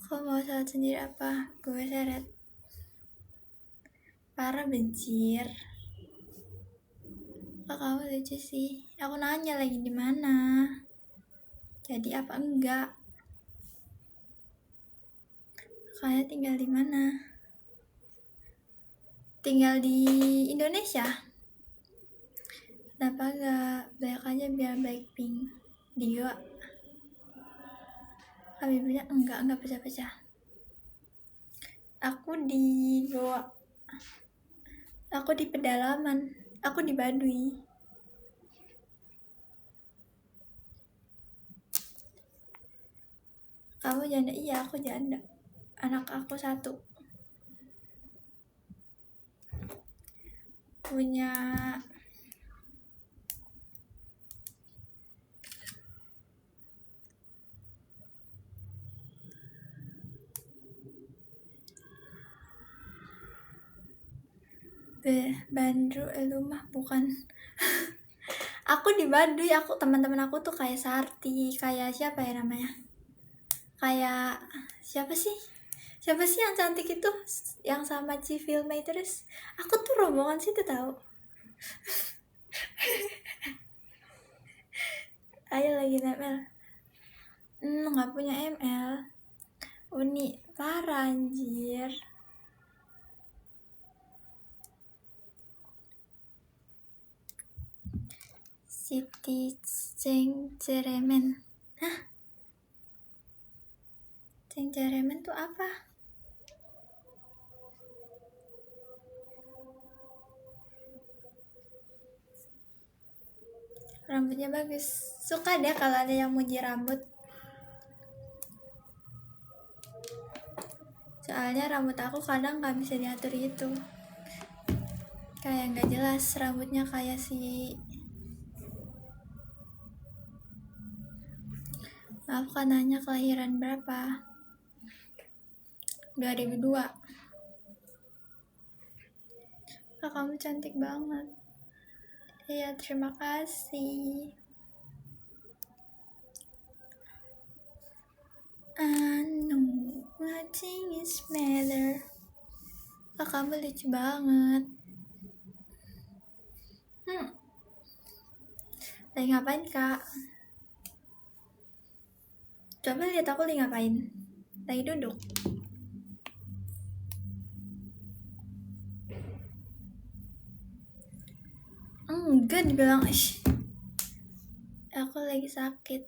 Kok mau salat sendiri apa? Gue seret. Parah bencir. Kok kamu lucu sih? Aku nanya lagi di mana. Jadi apa enggak? Kalian tinggal di mana? Tinggal di Indonesia. Kenapa enggak banyak aja biar Blackpink di Goa? Kami bilang enggak pecah-pecah. Aku di Goa. Aku di pedalaman. Aku di Baduy. Kamu janda? Iya aku janda. Anak aku 1. Punya Bandru rumah bukan. Aku di Baduy. Aku teman-teman aku tuh kayak Sarti, kayak siapa ya namanya? Kayak siapa sih yang cantik itu yang sama Civil May terus aku tuh rombongan situ tahu. Ayo lagi ML. Nggak punya ML. Uni parah anjir. Siti Cengceremen. Hah? Cengceremen tuh apa? Rambutnya bagus. Suka deh kalau ada yang muji rambut. Soalnya rambut aku kadang nggak bisa diatur gitu. Kayak nggak jelas rambutnya kayak si. Maaf kan nanya kelahiran berapa? 2002. Kak, kamu cantik banget. Iya, terima kasih. I know nothing is matter. Kak, kamu lucu banget. Lagi ngapain, Kak? Coba lihat aku lagi ngapain. Lagi duduk. Enggak, dibilang aku lagi sakit.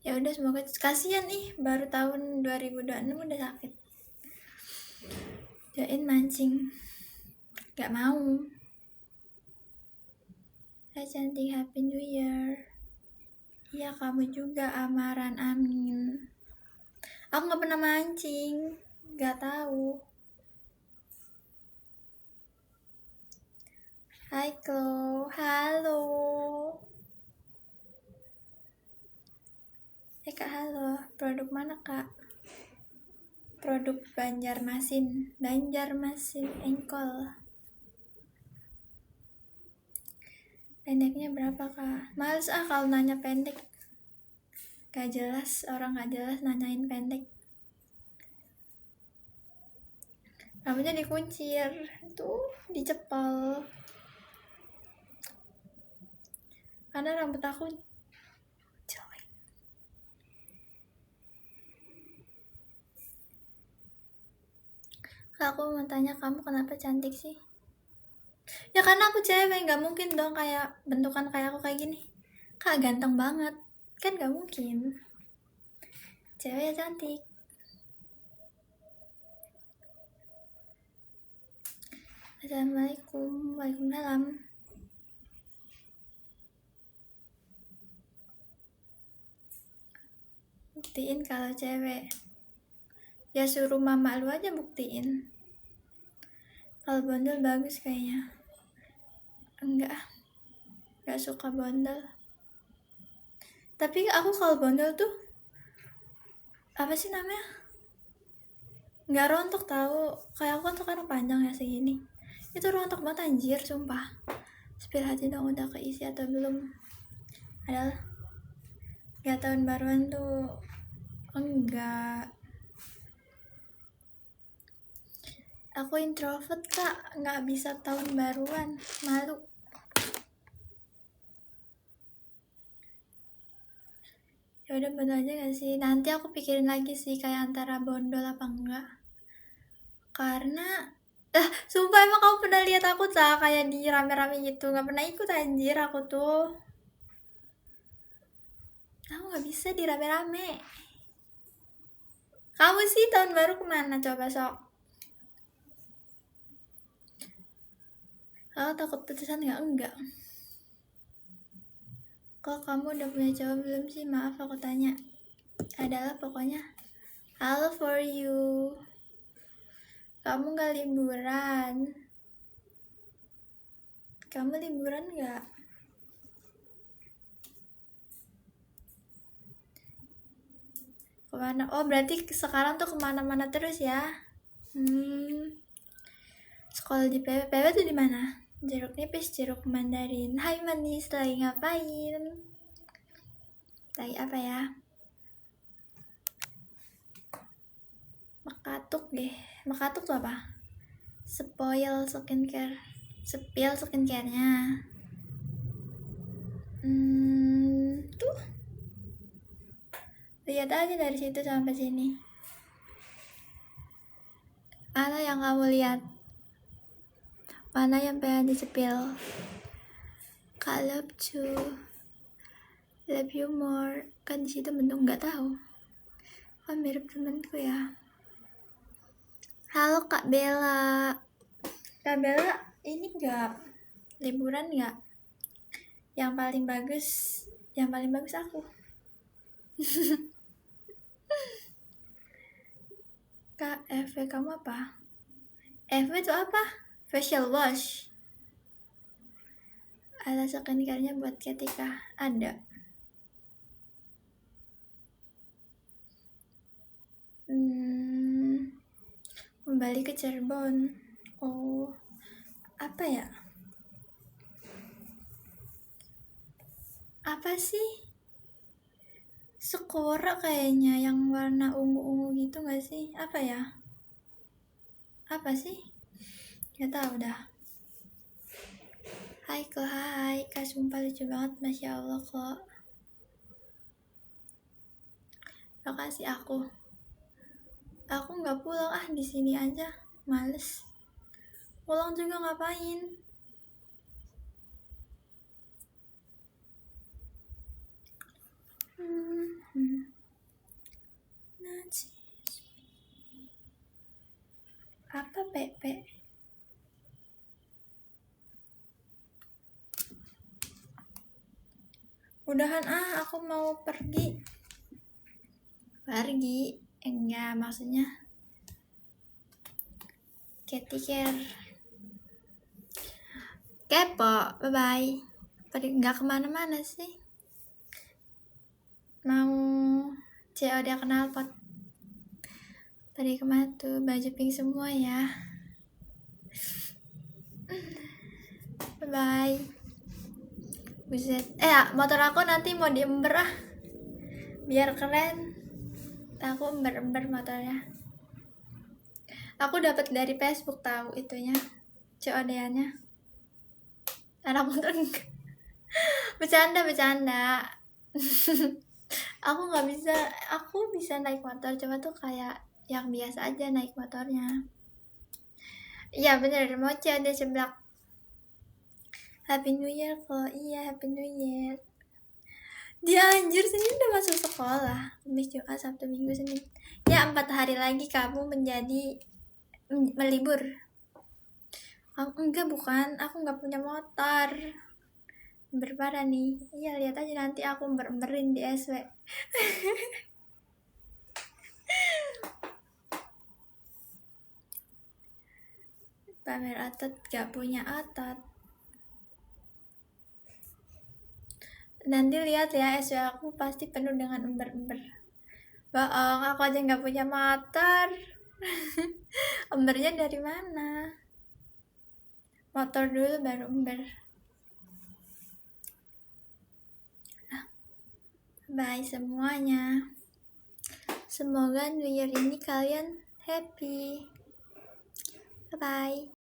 Ya udah, semoga kasihan nih, baru tahun 2026 udah sakit. Join mancing. Gak mau. Hai cantik, happy new year. Iya, kamu juga, amaran, amin. Aku gak pernah mancing, gak tahu. Hai Klo, halo. Kak, halo. Produk mana, Kak? Produk Banjarmasin Engkol. Pendeknya berapa, Kak? Males kalau nanya pendek. Gak jelas, orang gak jelas nanyain pendek. Rambutnya dikuncir, tuh dicepol. Karena rambut aku jelek. Kak, aku mau tanya, kamu kenapa cantik sih? Ya karena aku cewek, gak mungkin dong kayak bentukan kayak aku kayak gini. Kak, ganteng banget. Kan gak mungkin. Cewek ya cantik. Assalamualaikum. Waalaikumsalam. Buktiin kalau cewek. Ya suruh mama lu aja buktiin. Kalau bondol bagus kayaknya. Enggak. Gak suka bondol. Tapi aku kalau bondol tuh apa sih namanya? Nggak rontok tahu. Kayak aku kan sekarang panjang ya segini. Itu rontok banget anjir, sumpah. Spill hati dong, udah keisi atau belum? Adalah gak tahun baruan tuh. Enggak. Aku introvert, Kak. Nggak bisa tahun baruan. Malu. Ya udah, bener aja gak sih? Nanti aku pikirin lagi sih kayak antara bondol apa enggak. Karena sumpah emang kamu pernah lihat aku tak kayak di rame-rame gitu? Nggak pernah ikut anjir aku tuh. Aku nggak bisa di rame-rame. Kamu sih tahun baru kemana coba sok? Kau takut putusan nggak? Enggak. Kok kamu udah punya cowok belum sih? Maaf aku tanya. Adalah pokoknya all for you. Kamu gak liburan? Kamu liburan gak? Kemana? Oh berarti sekarang tuh kemana-mana terus ya? Sekolah di PW. PW tuh di mana? Jeruk nipis, jeruk mandarin. Hai manis, lagi ngapain? Lagi apa ya? Makatuk deh. Makatuk tuh apa? Spill skincare-nya. Tuh. Lihat aja dari situ sampai sini. Mana yang kamu lihat? Mana yang pengen di-spill? Kak love you more. Kan di situ bentuk nggak tahu. Kan mirip temanku ya. Halo Kak Bella. Kak Bella, ini nggak liburan nggak? Yang paling bagus aku. Kak, FW kamu apa? FW itu apa? Facial wash. Ada skincare-nya buat Ketika? Ada. Kembali ke Cirebon. Oh, apa ya? Apa sih? Sekora kayaknya yang warna ungu-ungu gitu gak sih? Apa ya? Apa sih? Gak tahu dah. Hai kok, hai. Kak sumpah lucu banget, Masya Allah kok. Makasih aku. Aku nggak pulang di sini aja. Males. Pulang juga ngapain? Apa Pepe? Udahan aku mau pergi. Enggak, maksudnya Katy care. Kepo, bye-bye. Pergi nggak kemana-mana sih. Mau COD knalpot. Pergi kemana tuh? Baju pink semua ya. Bye-bye. Buset. Motor aku nanti mau diember biar keren. Aku ember-ember motornya. Aku dapat dari Facebook tahu itunya. COD-nya. Anak motor enggak. Bercanda. Aku bisa naik motor, cuma tuh kayak yang biasa aja naik motornya. Iya bener, mau COD seblak. Happy New Year kok. Iya, Happy New Year. Dia anjir, Senin udah masuk sekolah. Kamis, Jumat, Sabtu, Minggu, Senin. Ya 4 hari lagi kamu menjadi melibur. Enggak, bukan. Aku nggak punya motor. Berparah nih. Iya, lihat aja nanti aku emberin di SW. Pamer otot, gak punya otot. Nanti lihat ya, SW aku pasti penuh dengan ember-ember. Bohong, aku aja nggak punya motor. Embernya dari mana? Motor dulu baru ember. Bye semuanya. Semoga New Year ini kalian happy. Bye bye.